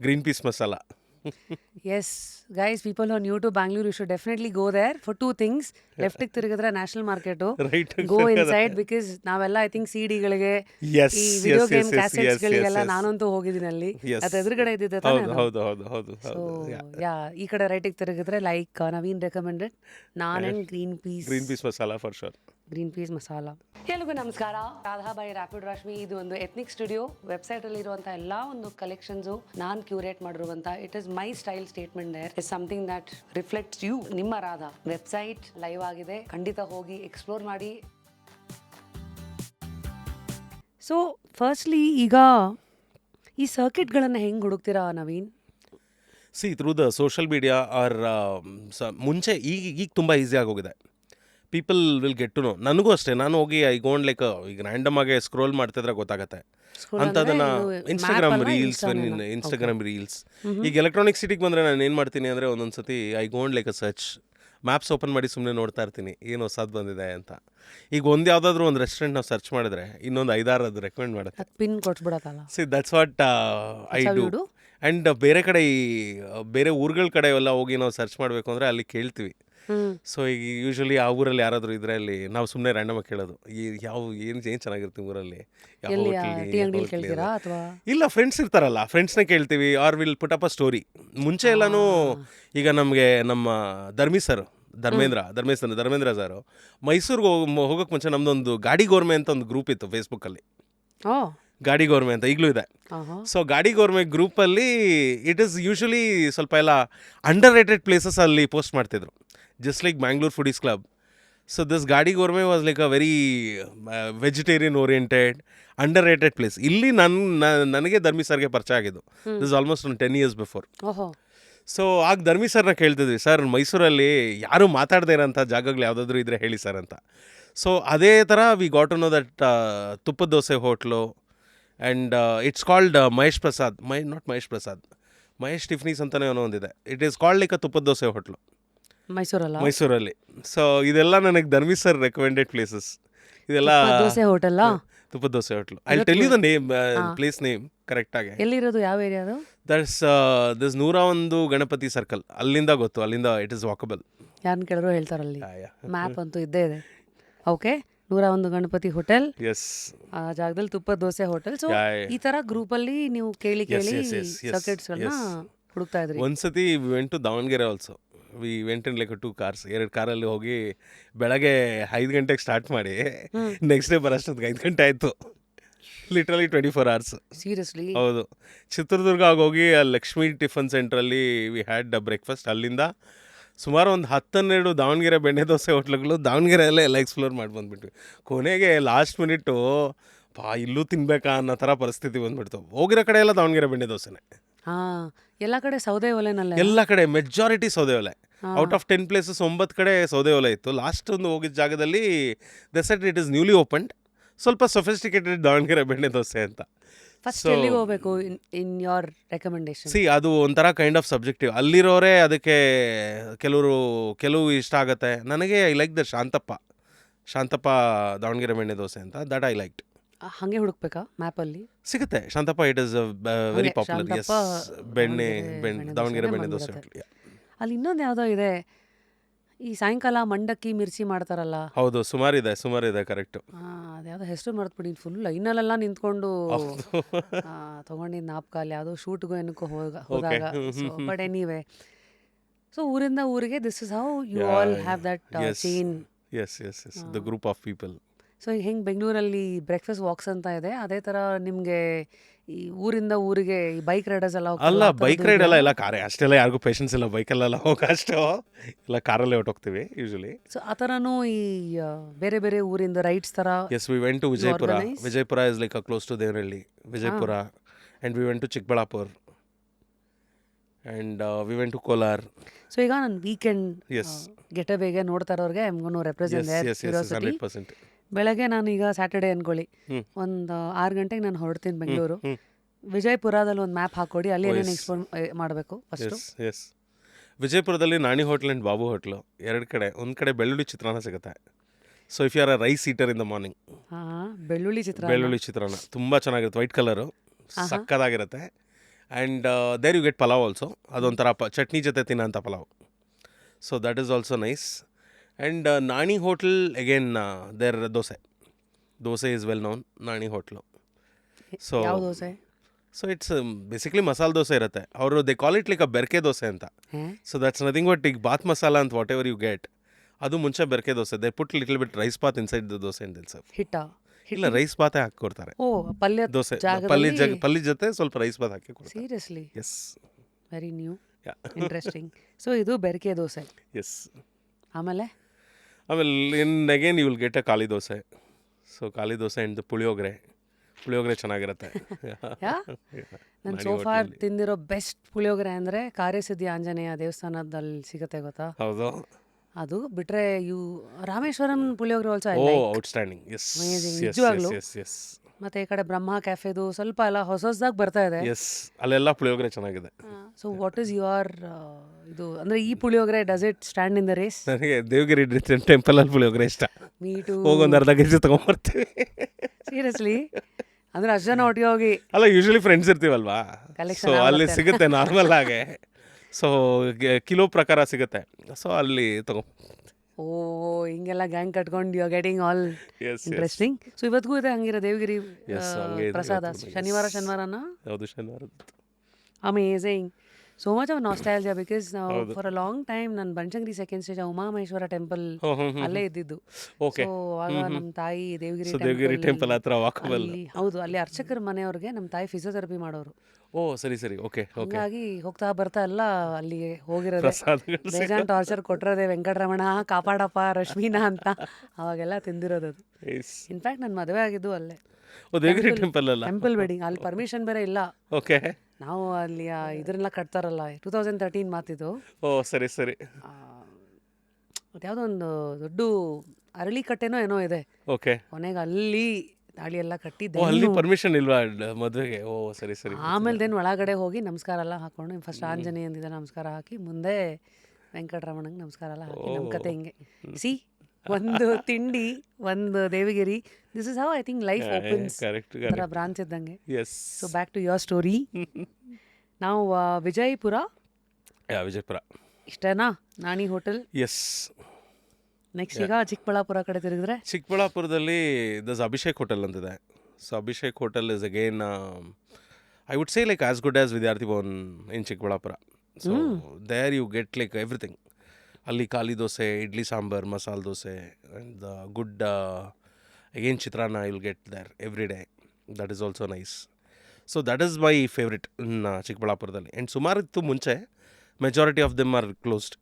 green peas masala. Yes, guys, people who are new to Bangalore, you should definitely go there for two things. Left ಗೆ ತಿರುಗಿದ್ರೆ national market, right go inside, because ನಾವೆಲ್ಲ I think ಸಿಡಿಗಳಿಗೆ yes ಈ video game ಕ್ಯಾಸೆಟ್ಸ್ಗಳಿಗೆಲ್ಲ ನಾನಂತೂ ಹೋಗಿದ್ದೀನಿ ಅಲ್ಲಿ. ಅದು ಎದುರುಗಡೆ ಇದ್ದಿದ್ದೆ ತಾನೇ ಅದು? ಹೌದು ಹೌದು ಹೌದು ಸೊ ಹೌದು. ಯಾ, ಈ ಕಡೆ ರೈಟಿಗೆ ತಿರುಗಿದ್ರೆ like Naveen recommended naan and green peas masala for sure. Green peas masala. ಎಲ್ರಿಗೂ ನಮಸ್ಕಾರ. Radha by Rapid Rashmi. ಇದು ಒಂದು ಎಥ್ನಿಕ್ ಸ್ಟುಡಿಯೋ. ವೆಬ್ಸೈಟಲ್ಲಿ ಇರುವಂಥ ಎಲ್ಲ ಒಂದು ಕಲೆಕ್ಷನ್ಸು ನಾನು ಕ್ಯೂರೇಟ್ ಮಾಡಿರುವಂಥ it is my style statement there is something that reflects you. ನಿಮ್ಮ ರಾಧಾ ವೆಬ್ಸೈಟ್ ಲೈವ್ ಆಗಿದೆ, ಖಂಡಿತ ಹೋಗಿ ಎಕ್ಸ್ಪ್ಲೋರ್ ಮಾಡಿ. ಸೊ ಫಸ್ಟ್ಲಿ ಈಗ ಈ ಸರ್ಕಿಟ್ಗಳನ್ನು ಹೆಂಗೆ ಹುಡುಕ್ತೀರಾ Naveen? See through the social media or ಮುಂಚೆ ಈಗ ತುಂಬ ಈಸಿ ಆಗೋಗಿದೆ. People will get to know. ನನಗೂ ಅಷ್ಟೇ, ನಾನು ಹೋಗಿ ಐ ಗೋಂಡ್ ಲೈಕ್ ಈಗ ರ್ಯಾಂಡಮ್ ಆಗಿ ಸ್ಕ್ರೋಲ್ ಮಾಡ್ತಿದ್ರೆ ಗೊತ್ತಾಗತ್ತೆ ಅಂಥದನ್ನ. ಇನ್ಸ್ಟಾಗ್ರಾಮ್ ರೀಲ್ಸ್ ಈಗ ಎಲೆಕ್ಟ್ರಾನಿಕ್ ಸಿಟಿಗೆ ಬಂದರೆ ನಾನು ಏನು ಮಾಡ್ತೀನಿ ಅಂದರೆ ಒಂದೊಂದ್ಸತಿ I gone like a search maps open ಮಾಡಿ ಸುಮ್ಮನೆ ನೋಡ್ತಾ ಇರ್ತೀನಿ ಏನು ಹೊಸದು ಬಂದಿದೆ ಅಂತ. ಈಗ ಒಂದು ಯಾವುದಾದ್ರೂ ಒಂದು ರೆಸ್ಟೋರೆಂಟ್ ನಾವು ಸರ್ಚ್ ಮಾಡಿದ್ರೆ ಇನ್ನೊಂದು 5-6 ಅದು ರೆಕಮೆಂಡ್ ಮಾಡುತ್ತೆ. ಪಿನ್ ಕೊಟ್ಬಿಡತ್ತಲ್ಲ. See that's what I do. And ಬೇರೆ ಕಡೆ ಬೇರೆ ಊರುಗಳ ಕಡೆ ಎಲ್ಲ ಹೋಗಿ ನಾವು ಸರ್ಚ್ ಮಾಡಬೇಕು ಅಂದರೆ ಅಲ್ಲಿ ಕೇಳ್ತೀವಿ. ಸೊ ಈಗ ಯೂಶ್ವಲಿ ಆ ಊರಲ್ಲಿ ಯಾರಾದರೂ ಇದ್ರೆ ಅಲ್ಲಿ ನಾವು ಸುಮ್ಮನೆ ರ್ಯಾಂಡಮಾಗಿ ಕೇಳೋದು, ಏನು ಚೆನ್ನಾಗಿರುತ್ತೆ ಊರಲ್ಲಿ, ಇಲ್ಲ ಫ್ರೆಂಡ್ಸ್ ಇರ್ತಾರಲ್ಲ ಫ್ರೆಂಡ್ಸ್ನೇ ಕೇಳ್ತೀವಿ. Or will put up a story. ಮುಂಚೆ ಎಲ್ಲನೂ ಈಗ ನಮಗೆ ನಮ್ಮ ಧರ್ಮೇಂದ್ರ ಸರ್ ಮೈಸೂರಿಗೆ ಹೋಗೋಕ್ಕೆ ಮುಂಚೆ ನಮ್ಮದೊಂದು ಗಾಡಿ ಗೋರ್ಮೆ ಅಂತ ಒಂದು ಗ್ರೂಪ್ ಇತ್ತು ಫೇಸ್ಬುಕ್ಕಲ್ಲಿ. ಗಾಡಿ ಗೋರ್ಮೆ ಅಂತ ಈಗಲೂ ಇದೆ. ಸೊ ಗಾಡಿ ಗೋರ್ಮೆ ಗ್ರೂಪಲ್ಲಿ ಇಟ್ ಈಸ್ ಯೂಶ್ವಲಿ ಸ್ವಲ್ಪ ಎಲ್ಲ ಅಂಡರ್ ರೇಟೆಡ್ ಪ್ಲೇಸಸ್ ಅಲ್ಲಿ ಪೋಸ್ಟ್ ಮಾಡ್ತಿದ್ರು, just like Bangalore foodies club. So this Gaadi Gourmet was like a very vegetarian oriented underrated place. ಇಲ್ಲಿ ನನಗೆ ಧರ್ಮಿ ಸರ್ಗೆ ಪರಿಚಯ ಆಗಿದ್ದು ದಿಸ್ ಆಲ್ಮೋಸ್ಟ್ ಒಂದು 10 years ಬಿಫೋರ್. ಸೊ ಆಗ ಧರ್ಮಿ ಸರ್ನ ಕೇಳ್ತಿದ್ವಿ, ಸರ್ ಮೈಸೂರಲ್ಲಿ ಯಾರು ಮಾತಾಡದೇ ಇರೋಂಥ ಜಾಗಗಳು ಯಾವುದಾದ್ರೂ ಇದ್ದರೆ ಹೇಳಿ ಸರ್ ಅಂತ. ಸೊ ಅದೇ ಥರ we got to know that ತುಪ್ಪದ dosa hotel and it's called Mahesh Prasad, not Mahesh Prasad, Mahesh tiffins ಅಂತಲೇ ಏನೋ ಒಂದಿದೆ. It is called like a ತುಪ್ಪದ ದೋಸೆ ಹೋಟ್ಲು ಮೈಸೂರಲ್ಲಿ. ಸೊ ಇದೆಲ್ಲ ನನಗೆ ಧರ್ಮಿ ಸರ್ ರೆಕಮೆಂಡೆಡ್ ಪ್ಲೇಸಸ್. ಇದೆಲ್ಲ ದೋಸೆ ಹೋಟೆಲ್, ತುಪ್ಪದ dosa hotel. I tell you the name, place name ಕರೆಕ್ಟಾಗಿ. ಎಲ್ಲಿರೋದು, ಯಾವ ಏರಿಯಾ ಅದು? ದಸ್ 101 ಗಣಪತಿ ಸರ್ಕಲ್, ಅಲ್ಲಿಂದ ಗೊತ್ತು, ಅಲ್ಲಿಂದ ಇಟ್ ಇಸ್ ವಾಕಬಲ್. ಯಾರನ್ನ ಕೇಳಿದ್ರು ಹೇಳ್ತಾರಲ್ಲಿ, ಮ್ಯಾಪ್ ಅಂತೂ ಇದ್ದೇ ಇದೆ. ಓಕೆ, 101 ಗಣಪತಿ ಹೋಟೆಲ್, ಎಸ್, ಆ ಜಾಗದಲ್ಲಿ ತುಪ್ಪದ ದೋಸೆ ಹೋಟೆಲ್. ಸೊ ಈ ತರ ಗ್ರೂಪ್ ಅಲ್ಲಿ ನೀವು ಕೇಳಿ ಸರ್ಕಿಟ್ಸ್ಗಳನ್ನ ಹುಡುಕ್ತಾ ಇದ್ರಿ. ಒಂದ್ಸತಿ we went to Davanagere also. We went in like 2 cars, 2 ಕಾರಲ್ಲಿ ಹೋಗಿ ಬೆಳಗ್ಗೆ 5 ಗಂಟೆಗೆ ಸ್ಟಾರ್ಟ್ ಮಾಡಿ ನೆಕ್ಸ್ಟ್ ಡೇ ಬರೋಷ್ಟೊತ್ತಿಗೆ 5 ಗಂಟೆ ಆಯಿತು. Literally 24 hours. ಸೀರಿಯಸ್ಲಿ? ಹೌದು. ಚಿತ್ರದುರ್ಗ ಹೋಗಿ ಲಕ್ಷ್ಮೀ ಟಿಫನ್ ಸೆಂಟ್ರಲ್ಲಿ ವಿ ಹ್ಯಾಡ್ ಬ್ರೇಕ್ಫಾಸ್ಟ್. ಅಲ್ಲಿಂದ ಸುಮಾರು ಒಂದು 10-12 ದಾವಣಗೆರೆ ಬೆಣ್ಣೆ ದೋಸೆ ಹೋಟ್ಲುಗಳು ದಾವಣಗೆರೆಯಲ್ಲೇ ಎಲ್ಲ ಎಕ್ಸ್ಪ್ಲೋರ್ ಮಾಡಿ ಬಂದುಬಿಟ್ವಿ. ಕೊನೆಗೆ ಲಾಸ್ಟ್ ಮಿನಿಟ್ಟು ಇಲ್ಲೂ ತಿನ್ಬೇಕಾ ಅನ್ನೋ ಥರ ಪರಿಸ್ಥಿತಿ ಬಂದುಬಿಡ್ತು. ಹೋಗಿರೋ ಕಡೆ ಎಲ್ಲ ದಾವಣಗೆರೆ ಬೆಣ್ಣೆ ದೋಸೆನೇ. ಹಾಂ, ಎಲ್ಲ ಕಡೆ ಸೌದೆ ಒಲೆನಲ್ಲೇ, ಎಲ್ಲ ಕಡೆ ಮೆಜಾರಿಟಿ ಸೌದೆ ಒಲೆ. ಔಟ್ ಆಫ್ 10 ಪ್ಲೇಸಸ್ 9 ಕಡೆ ಸೌದೆ ಒಲೆ ಇತ್ತು. ಲಾಸ್ಟ್ ಒಂದು ಹೋಗಿದ್ದ ಜಾಗದಲ್ಲಿ they said it is newly opened, ಸ್ವಲ್ಪ ಸೊಫಿಸ್ಟಿಕೇಟೆಡ್ ದಾವಣಗೆರೆ ಬೆಣ್ಣೆ ದೋಸೆ ಅಂತ. ಫಸ್ಟ್ ಎಲ್ಲಿಗೆ ಹೋಗಬೇಕು ಇನ್ ಯೋರ್ ರೆಕಮೆಂಡೇಶನ್? ಅದು ಒಂಥರ ಕೈಂಡ್ ಆಫ್ ಸಬ್ಜೆಕ್ಟಿವ್. ಅಲ್ಲಿರೋರೇ ಅದಕ್ಕೆ ಕೆಲವು ಇಷ್ಟ ಆಗುತ್ತೆ. ನನಗೆ I like the Shantappa Davanagere ಬೆಣ್ಣೆ ದೋಸೆ ಅಂತ, ದಟ್ ಐ ಲೈಕ್ಡ್. ಹಾಗೆ ಹುಡುಕ್ಬೇಕಾ ಮ್ಯಾಪಲ್ಲಿ? ಸಿಗುತ್ತೆ Shantappa, it is very popular. Yes, Davanagere ಬೆಣ್ಣೆ ದೋಸೆ ಹೋಟ್ಲು. ಅಲ್ಲಿ ಇನ್ನೊಂದು ಯಾವುದೋ ಇದೆ, ಈ ಸಾಯಂಕಾಲ ಮಂಡಕ್ಕಿ ಮಿರ್ಚಿ ಮಾಡ್ತಾರಲ್ಲ. ಹೌದು, ಸುಮಾರಿದೆ ಕರೆಕ್ಟು. ಅದ್ಯಾವುದೋ ಹೆಸರು ಮರ್ತ್ಬಿಡಿ. ಫುಲ್ ಲೈನಲ್ಲೆಲ್ಲ ನಿಂತ್ಕೊಂಡು ತೊಗೊಂಡಿದ್ದು ನಾಪ್ಕಾಲ್ ಯಾವುದೋ ಶೂಟ್ಗೂ ಏನಕ್ಕೋ ಹೋದಾಗ. ಬಟ್ ಎನಿವೆ, ಸೊ ಊರಿಂದ ಊರಿಗೆ this is how you all have that chain. Yes, the group of people. So ಹೆಂಗೆ ಬೆಂಗಳೂರಲ್ಲಿ ಬ್ರೇಕ್ಫಾಸ್ಟ್ ವಾಕ್ಸ್ ಅಂತ ಇದೆ, ಅದೇ ಥರ ನಿಮಗೆ ಈ ಊರಿಂದ ಊರಿಗೆ ಈ ಬೈಕ್ ರೈಡರ್ಸ್ ಎಲ್ಲ ಅಲ್ಲ, ಬೈಕ್ ರೈಡ್ ಎಲ್ಲ ಕಾರೇ, ಅಷ್ಟೆಲ್ಲ ಯಾರಿಗೂ ಪೇಷನ್ಸ್ ಇಲ್ಲ ಬೈಕಲ್ಲೆಲ್ಲ ಹೋಗೋಷ್ಟು. ಎಲ್ಲ ಕಾರಲ್ಲೇ ಹೊಟ್ಟೋಗ್ತೀವಿ ಯೂಶಲಿ. ಸೊ ಆ ಥರನೂ ಈ ಬೇರೆ ಬೇರೆ ಊರಿಂದ ರೈಡ್ಸ್ ಥರ. Yes, we went to Vijayapura is like close to Devanahalli, Vijayapura. And we went to Chikkaballapura and we went to Kolar. So ಈಗ ನಾನು ವೀಕೆಂಡ್ ಗೆಟ್ ಅವೇಗೆ ನೋಡ್ತಾ ಇರೋರಿಗೆ I am gonna represent their curiosity. 100%. ಬೆಳಗ್ಗೆ ನಾನು ಈಗ ಸ್ಯಾಟರ್ಡೇ ಅನ್ಕೊಳ್ಳಿ, ಒಂದು 6 ಗಂಟೆಗೆ ನಾನು ಹೊರಡ್ತೀನಿ ಬೆಂಗಳೂರು. ವಿಜಯಪುರದಲ್ಲಿ ಒಂದು ಮ್ಯಾಪ್ ಹಾಕೊಡಿ, ಅಲ್ಲಿ ಏನೇನು ಎಕ್ಸ್ಪ್ಲೋರ್ ಮಾಡಬೇಕು ಫಸ್ಟು. ಎಸ್, ವಿಜಯಪುರದಲ್ಲಿ Naani hotel and Babu hotel 2 ಕಡೆ. ಒಂದು ಕಡೆ ಬೆಳ್ಳುಳ್ಳಿ ಚಿತ್ರಾನ್ನ ಸಿಗುತ್ತೆ. So if you are a rice eater in the morning, ಬೆಳ್ಳುಳ್ಳಿ ಚಿತ್ರಾನ್ನ ತುಂಬ ಚೆನ್ನಾಗಿರುತ್ತೆ, ವೈಟ್ ಕಲರು, ಸಕ್ಕದಾಗಿರುತ್ತೆ. And there you get pulao also. ಅದೊಂಥರ ಚಟ್ನಿ ಜೊತೆ ತಿನ್ನೋಂಥ pulao. So that is also nice. And Naani hotel again there dosa is well known, Naani hotel. So it's basically masala dosa ಇರುತ್ತೆ. ಅವರು they call it like a ಬೆರ್ಕೆ dosa ಅಂತ. ಸೊ ದಟ್ಸ್ ನಥಿಂಗ್ ಬಟ್ ಈಗ ಬಾತ್ ಮಸಾಲ ಅಂತ what ever you get, ಅದು ಮುಂಚೆ ಬೆರ್ಕೆ dosa. They put little bit rice bath inside the dosa and ಇಲ್ಲ, rice ಬಾತೆ ಹಾಕೊಡ್ತಾರೆ. ದೋಸೆ ಪಲ್ಯ ಜೊತೆ ಸ್ವಲ್ಪ ರೈಸ್ ಬಾತ್ ಹಾಕಿ ಕೊಡ್ತಾರೆ. Seriously? Yes, very new, interesting. So ಇದು ಬೆರ್ಕೆ ದೋಸೆ. ಎಸ್. ಆಮೇಲೆ in again you will get a ಖಾಲಿ ದೋಸೆ. ಸೊ ಖಾಲಿ ದೋಸೆ ಆ್ಯಂಡ್ ಪುಳಿಯೋಗರೆ ಚೆನ್ನಾಗಿರುತ್ತೆ. ನಾನು ಸೋಫಾರ್ ತಿಂದಿರೋ ಬೆಸ್ಟ್ ಪುಳಿಯೋಗರೆ ಅಂದರೆ ಕಾರ್ಯಸಿದ್ಧಿ ಆಂಜನೇಯ ದೇವಸ್ಥಾನದಲ್ಲಿ ಸಿಗುತ್ತೆ, ಗೊತ್ತಾ? ಹೌದು. ಅದು ಬಿಟ್ರೆ Rameshwaram puliyogare also outstanding. Yes, ನಿಜವಾಗ್ಲೂ. ಮತ್ತೆ ಈ ಕಡೆ ಬ್ರಹ್ಮ ಕ್ಯಾಫೆದು ಸ್ವಲ್ಪ ಎಲ್ಲ ಹೊಸದಾಗಿ ಬರ್ತಾ ಇದೆ. ಎಸ್, ಅಲ್ಲೆಲ್ಲ ಪುಳಿಯೋಗರೆ ಚೆನ್ನಾಗಿದೆ. ಸೊ ವಾಟ್ ಈಸ್ ಯುವರ್ ಇದು ಅಂದರೆ ಈ puliyogare does it stand in the race? ನನಗೆ ದೇವಗಿರಿ ಟೆಂಪಲ್ ಅಲ್ಲಿ ಪುಳಿಯೋಗರೆ ಇಷ್ಟ. ಮೀಟು ಹೋಗೊಂದು ಅರ್ಧ ಕೆಜಿ ತೊಗೊಂಬರ್ತೀವಿ. ಸೀರಿಯಸ್ಲಿ? ಅಂದರೆ ಅಷ್ಟು ಜನ ಒಟ್ಟಿಗೆ ಹೋಗಿ? ಅಲ್ಲ, ಯೂಶಲಿ ಫ್ರೆಂಡ್ಸ್ ಇರ್ತೀವಲ್ವಾ, ಸೊ ಅಲ್ಲಿ ಸಿಗುತ್ತೆ ನಾರ್ಮಲ್ ಆಗಿ. ಸೊ ಕಿಲೋ ಪ್ರಕಾರ ಸಿಗುತ್ತೆ. ಸೊ ಅಲ್ಲಿ ಹಿಂಗೆಲ್ಲ ಗ್ಯಾಂಗ್ ಕಟ್ಕೊಂಡು you are getting all interesting. So ಇವತ್ತಿಗೂ ಇದೆ ಹಂಗಿರೋ ದೇವಗಿರಿ ಪ್ರಸಾದ ಶನಿವಾರನ? ಹೌದು, ಶನಿವಾರ. Amazing. So much of nostalgia because now for a long time ನಾನು Banashankari second stage Umamaheshwara temple ಅಲ್ಲೇ ಇದ್ದಿದ್ದು. ಸೊ ಆಗ ನಮ್ಮ ತಾಯಿ ದೇವಗಿರಿ ಟೆಂಪಲ್ ಹತ್ರ ವಾಕಬಲ್. ಹೌದು, ಅಲ್ಲಿ ಅರ್ಚಕರ ಮನೆಯವ್ರಿಗೆ ನಮ್ಮ ತಾಯಿ ಫಿಸಿಯೋಥೆರಪಿ ಮಾಡೋರು. ಸರಿ. ಓಕೆ. ಹಾಗಾಗಿ ಹೋಗ್ತಾ ಬರ್ತಾ ಎಲ್ಲ ಅಲ್ಲಿಗೆ ಹೋಗಿರೋದು. ಬೇಜಾನ್ ಟಾರ್ಚರ್ ಕೊಟ್ಟಿರೋದೆ, ವೆಂಕಟರಮಣ ಕಾಪಾಡಪ್ಪ ರಶ್ಮಿನಾ ಅಂತ ಅವಾಗೆಲ್ಲ ತಿಂದಿರೋದು. ಇನ್ಫ್ಯಾಕ್ಟ್ ನನ್ನ ಮದುವೆ ಆಗಿದ್ದು ಅಲ್ಲೇ ದೇವಗಿರಿ ಟೆಂಪಲ್ ಅಲ್ಲ, ಟೆಂಪಲ್ ವೆಡ್ಡಿಂಗ್. ಅಲ್ಲಿ ಪರ್ಮಿಷನ್ ಬೇರೆ ಇಲ್ಲ. ಓಕೆ. ನಾವು ಅಲ್ಲಿ ಇದನ್ನೆಲ್ಲ ಕಟ್ತಾರಲ್ಲ 2013 ಮಾತಿದು. ಓ ಸರಿ ಸರಿ. ಯಾವುದೋ ಒಂದು ದೊಡ್ಡ ಅರಳಿ ಕಟ್ಟೆನೋ ಏನೋ ಇದೆ. ಓಕೆ. ಕೊನೆಗೆ ಅಲ್ಲಿ ತಾಳಿ ಎಲ್ಲ ಕಟ್ಟಿ ಓ ಅಲ್ಲಿ ಪರ್ಮಿಷನ್ ಇಲ್ವಾ ಮದುವೆಗೆ? ಓ ಸರಿ ಸರಿ. ಆಮೇಲೆ ದೆನ್ ಒಳಗಡೆ ಹೋಗಿ ನಮಸ್ಕಾರ ಎಲ್ಲ ಹಾಕೊಂಡು ಫಸ್ಟ್ ಆಂಜನೇಯಂದಿದೆ ನಮಸ್ಕಾರ ಹಾಕಿ ಮುಂದೆ ವೆಂಕಟರಮಣಂಗೆ ನಮಸ್ಕಾರ ಎಲ್ಲ ಹಾಕಿ ನಮ್ಮ ಕತೆ ಹಿಂಗೆ ಸಿ ಒಂದು ತಿಂಡಿ ಒಂದು Devigiri. This is how I think life opens correct ಥರ ಬ್ರಾಂಚ್ ಇದ್ದಂಗೆ. Yes. So back to your story. ನಾವು ವಿಜಯಪುರ ವಿಜಯಪುರ ಇಷ್ಟೇನಾ ನಾಣಿ ಹೋಟೆಲ್. ಎಸ್. ನೆಕ್ಸ್ಟ್ ಈಗ ಚಿಕ್ಕಬಳ್ಳಾಪುರ ಕಡೆ ತಿರುಗಿದ್ರೆ ಚಿಕ್ಕಬಳ್ಳಾಪುರದಲ್ಲಿ ದಸ್ ಅಭಿಷೇಕ್ ಹೋಟೆಲ್ ಅಂತಿದೆ. So Abhishek hotel is again I would say like as good as Vidyarthi Bhavan in Chikkaballapura. So there you get like everything. ಅಲ್ಲಿ ಖಾಲಿ dosa, idli sambar, masala dosa and the good again ಚಿತ್ರಾನ್ನ will get there every day. That is also nice. So that is my favourite in ಚಿಕ್ಕಬಳ್ಳಾಪುರದಲ್ಲಿ. ಆ್ಯಂಡ್ ಸುಮಾರು ಇತ್ತು ಮುಂಚೆ, majority of them are closed.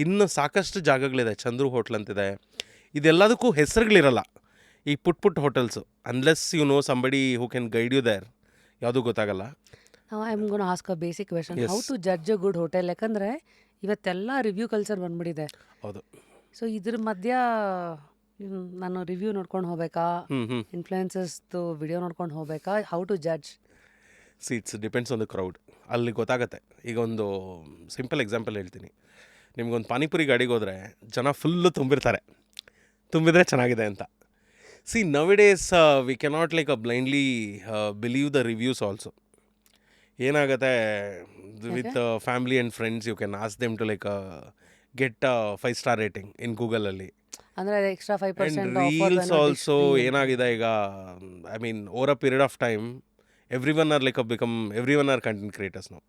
ಇನ್ನು ಸಾಕಷ್ಟು ಜಾಗಗಳಿದೆ. ಚಂದ್ರು ಹೋಟ್ಲ್ ಅಂತಿದೆ. ಇದೆಲ್ಲದಕ್ಕೂ ಹೆಸರುಗಳಿರಲ್ಲ ಈ ಪುಟ್ hotels. Unless you know somebody who can guide you there, ಯಾವುದೂ ಗೊತ್ತಾಗಲ್ಲ. ನಾವು I am gonna ask a basic question, how to judge a good hotel? ಯಾಕಂದರೆ ಇವತ್ತೆಲ್ಲ ರಿವ್ಯೂ ಕಲ್ಚರ್ ಬಂದ್ಬಿಟ್ಟಿದೆ. ಹೌದು. ಸೊ ಇದ್ರ ಮಧ್ಯ ನಾನು ರಿವ್ಯೂ ನೋಡ್ಕೊಂಡು ಹೋಗ್ಬೇಕಾ, ಇನ್ಫ್ಲುಯೆನ್ಸಸ್ದು ವಿಡಿಯೋ ನೋಡ್ಕೊಂಡು ಹೋಗ್ಬೇಕಾ? How to judge? It's depends on the crowd. ಅಲ್ಲಿ ಗೊತ್ತಾಗುತ್ತೆ. ಈಗ ಒಂದು ಸಿಂಪಲ್ ಎಕ್ಸಾಂಪಲ್ ಹೇಳ್ತೀನಿ. ನಿಮ್ಗೊಂದು ಪಾನಿಪುರಿ ಗಾಡಿಗೆ ಹೋದರೆ ಜನ ಫುಲ್ಲು ತುಂಬಿದರೆ ಚೆನ್ನಾಗಿದೆ ಅಂತ. See now days we cannot like blindly believe the reviews also. ಏನಾಗುತ್ತೆ with family and friends you can ask them to like get 5 star rating in ಗೂಗಲಲ್ಲಿ. ಅಂದರೆ ಎಕ್ಸ್ಟ್ರಾ 5% ರೀಲ್ಸ್ ಆಲ್ಸೋ ಏನಾಗಿದೆ ಈಗ, I mean over a period of time everyone are content creators ನಾವು.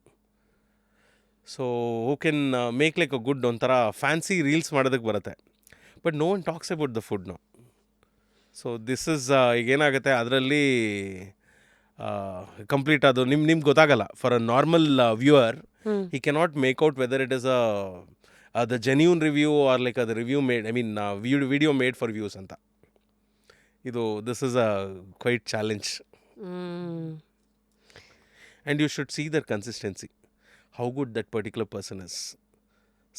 So who can make like a good ಒಂಥರ fancy reels ಮಾಡೋದಕ್ಕೆ ಬರುತ್ತೆ. But no one talks about the food ನಾವು. So this is ಈಗೇನಾಗುತ್ತೆ ಅದರಲ್ಲಿ complete ಅದು ನಿಮ್ಗೆ ಗೊತ್ತಾಗಲ್ಲ. For a normal viewer he cannot make out whether it is the genuine review or like ಅದು review made, I mean video made for views ಅಂತ. ಇದು this is a quite challenge. And you should see their consistency, how good that particular person is,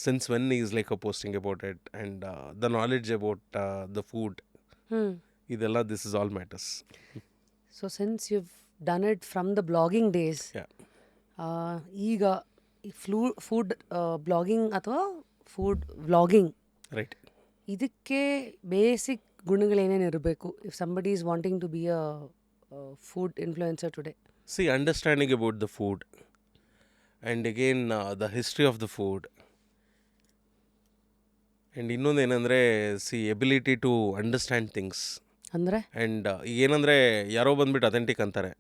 since when he is like posting about it, and the knowledge about the food. Idella, this is all matters. So since you've done it from the blogging days, ಈಗ food blogging ಅಥವಾ food vlogging, right, ಇದಕ್ಕೆ basic ಗುಣಗಳೇನೇನು ಇರಬೇಕು if somebody is wanting to be a food influencer today? See, understanding about the food, and again the history of the food, and ಇನ್ನೊಂದು ಏನಂದರೆ ability to understand things. ಅಂದರೆ and ಏನಂದರೆ ಯಾರೋ ಬಂದುಬಿಟ್ಟು authentic ಅಂತಾರೆ.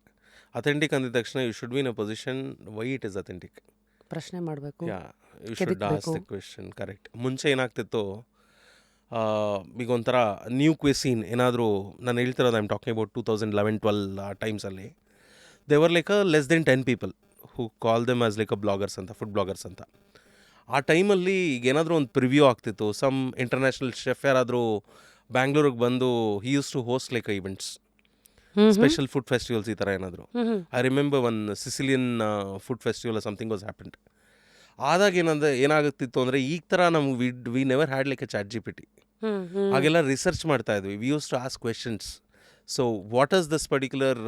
ಅಥೆಂಟಿಕ್ ಅಂದಿದ ತಕ್ಷಣ you should be in a position why it is authentic. ಪ್ರಶ್ನೆ ಮಾಡಬೇಕು. You should ask the question. Correct. ಮುಂಚೆ ಏನಾಗ್ತಿತ್ತು, ಈಗ ಒಂಥರ ನ್ಯೂ ಕ್ವೆಸೀನ್ ಏನಾದರೂ, ನಾನು ಹೇಳ್ತಿರೋದು ಐ ಆಮ್ ಟಾಕಿಂಗ್ ಅಬೌಟ್ 2011-12 ಟೈಮ್ಸಲ್ಲಿ, they were like less than 10 people who call them as like a bloggers ಅಂತ, ಫುಡ್ ಬ್ಲಾಗರ್ಸ್ ಅಂತ. ಆ ಟೈಮಲ್ಲಿ ಈಗ ಏನಾದರೂ ಒಂದು ಪ್ರಿವ್ಯೂ ಆಗ್ತಿತ್ತು. ಸಮ್ ಇಂಟರ್ನ್ಯಾಷನಲ್ ಶೆಫ್ ಯಾರಾದರೂ ಬ್ಯಾಂಗ್ಳೂರಿಗೆ ಬಂದು he used to host like events, special food festivals, ಈ ಥರ ಏನಾದರೂ. I remember one Sicilian food festival something was happened. ಆದಾಗ ಏನಾಗುತ್ತಿತ್ತು ಅಂದರೆ, ಈಗ ಥರ ನಮ್ಗೆ we never had like a chat GPT. ಹಾಗೆಲ್ಲ ರಿಸರ್ಚ್ ಮಾಡ್ತಾ ಇದ್ವಿ. We used to ask questions. So what is this particular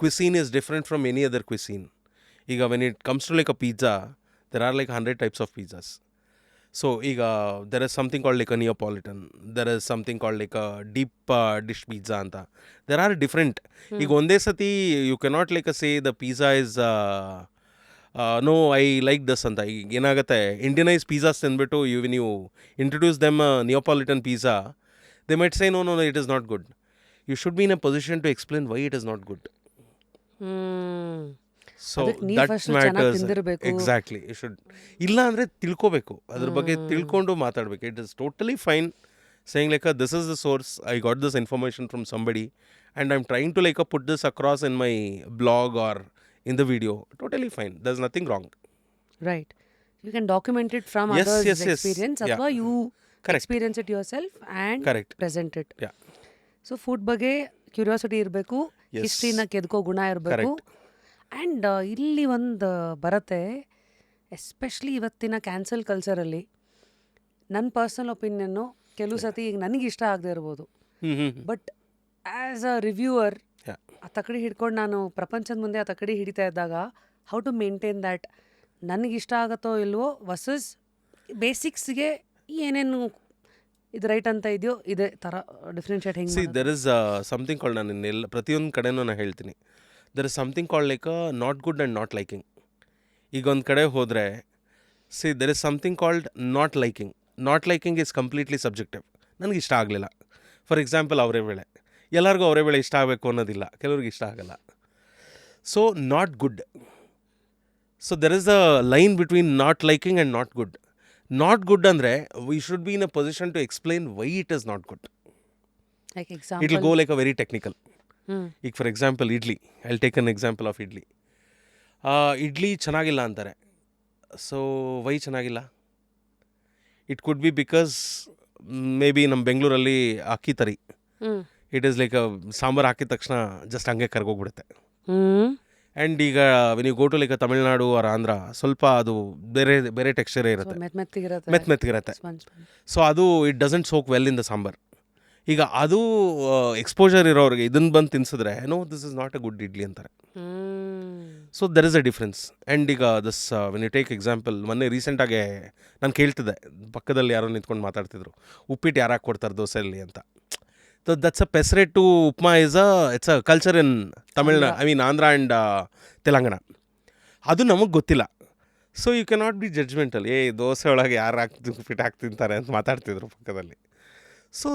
cuisine is different from any other cuisine. ಈಗ when it comes to like a pizza, there are like 100 types of pizzas. So ಈಗ there is something called like a Neapolitan, there is something called like a deep dish pizza ಅಂತ. There are different. ಈಗ ಒಂದೇ ಸತಿ you cannot like say the pizza is no I like this ಅಂತ. ಈಗ ಏನಾಗುತ್ತೆ, ಇಂಡಿಯನೈಸ್ pizzas ತಂದ್ಬಿಟ್ಟು when you introduce them a Neapolitan pizza, they might say no it is not good. You should be in a position to explain why it is not good. So that matters. Exactly. You should. ಇಲ್ಲ ಅಂದರೆ ತಿಳ್ಕೋಬೇಕು, ಅದ್ರ ಬಗ್ಗೆ ತಿಳ್ಕೊಂಡು ಮಾತಾಡಬೇಕು. It is totally fine saying like this is the source, I got this information from somebody and I'm trying to like put this across in my blog or in the video. Totally fine. There's nothing wrong. Right. You can document it from others' experience, ಅಥವಾ you experience it yourself and present it. Yeah. So food ಬಗ್ಗೆ curiosity ಇರಬೇಕು, ಹಿಸ್ಟ್ರಿನ ಕೆದ್ಕೋ ಗುಣ ಇರಬೇಕು, and ಇಲ್ಲಿ ಒಂದು ಬರುತ್ತೆ, especially ಇವತ್ತಿನ cancel ಕಲ್ಚರಲ್ಲಿ ನನ್ನ ಪರ್ಸ್ನಲ್ ಒಪಿನಿಯನ್ನು ಕೆಲವು ಸತಿ ಈಗ ನನಗೆ ಇಷ್ಟ ಆಗದೆ ಇರ್ಬೋದು, ಬಟ್ ಆ್ಯಸ್ ಅ ರಿವ್ಯೂವರ್ ಆ ತಕಡಿ ಹಿಡ್ಕೊಂಡು ನಾನು ಪ್ರಪಂಚದ ಮುಂದೆ ಆ ತಕಡಿ ಹಿಡಿತಾ ಇದ್ದಾಗ ಹೌ ಟು ಮೇಂಟೈನ್ ದ್ಯಾಟ್ ನನಗಿಷ್ಟ ಆಗುತ್ತೋ ಇಲ್ವೋ ವರ್ಸಸ್ ಬೇಸಿಕ್ಸ್ಗೆ ಏನೇನು ಇದು ರೈಟ್ ಅಂತ ಇದೆಯೋ ಇದೇ ಥರ ಡಿಫ್ರೆನ್ಷಿಯೇಟ್ ಹೆಂಗೆ C there is something called, ನಾನು ಇನ್ನೆಲ್ಲ ಪ್ರತಿಯೊಂದು ಕಡೆನೂ ನಾನು ಹೇಳ್ತೀನಿ, there is something called like not good and not liking. ಈಗ ಒಂದು ಕಡೆ ಹೋದರೆ C there is something called not liking. Not liking is completely subjective. ನನಗೆ ಇಷ್ಟ ಆಗಲಿಲ್ಲ, ಫಾರ್ ಎಕ್ಸಾಂಪಲ್ ಅವರೇ ಬೇಳೆ, ಎಲ್ಲರಿಗೂ ಅವರೇ ಬೇಳೆ ಇಷ್ಟ ಆಗಬೇಕು ಅನ್ನೋದಿಲ್ಲ, ಕೆಲವ್ರಿಗೆ ಇಷ್ಟ ಆಗಲ್ಲ. So not good. So there is a line between not liking and not good. Not good ಅಂದರೆ we should be in a position to explain why it is not good. Like it will example. Go like a very technical. ಈಗ for example idli, I take an example of idli. Idli ಚೆನ್ನಾಗಿಲ್ಲ ಅಂತಾರೆ. So why ಚೆನ್ನಾಗಿಲ್ಲ? It could be because maybe ನಮ್ಮ ಬೆಂಗಳೂರಲ್ಲಿ ಅಕ್ಕಿ ತರಿ, it is like sambar ಹಾಕಿದ ತಕ್ಷಣ ಜಸ್ಟ್ ಹಂಗೆ ಕರ್ಗೋಗ್ಬಿಡುತ್ತೆ. ಆ್ಯಂಡ್ ಈಗ when you go to like Tamil Nadu R Andhra, ಸ್ವಲ್ಪ ಅದು ಬೇರೆ ಬೇರೆ ಟೆಕ್ಸ್ಚರೇ ಇರುತ್ತೆ, ಮೆತ್ತಗಿರುತ್ತೆ. ಮೆತ್ತಗಿರುತ್ತೆ. Sponge sponge. ಸೊ ಅದು it doesn't soak well in the sambar. ಈಗ ಅದು ಎಕ್ಸ್ಪೋಜರ್ ಇರೋರಿಗೆ ಇದನ್ನು ಬಂದು ತಿನ್ಸಿದ್ರೆ no this is not a good idli ಅಂತಾರೆ. So there is a difference. And ಈಗ this when you take example, ಮೊನ್ನೆ ರೀಸೆಂಟಾಗೆ ನಾನು ಕೇಳ್ತಿದ್ದೆ, ಪಕ್ಕದಲ್ಲಿ ಯಾರೋ ನಿಂತ್ಕೊಂಡು ಮಾತಾಡ್ತಿದ್ರು, ಉಪ್ಪಿಟ್ಟು ಯಾರು ಹಾಕ್ಕೊಡ್ತಾರೆ ದೋಸೆಯಲ್ಲಿ ಅಂತ. So that's a pesarattu upma it's a culture in Tamil Nadu, I mean Andhra and Telangana. ಅದು ನಮಗೆ ಗೊತ್ತಿಲ್ಲ. So you cannot be judgmental, dosa ಒಳಗೆ ಯಾರು ಉಪ್ಪಿಟ್ಟು ಹಾಕಿ ತಿಂತಾರೆ ಅಂತ ಮಾತಾಡ್ತಿದ್ರು ಪಕ್ಕದಲ್ಲಿ. So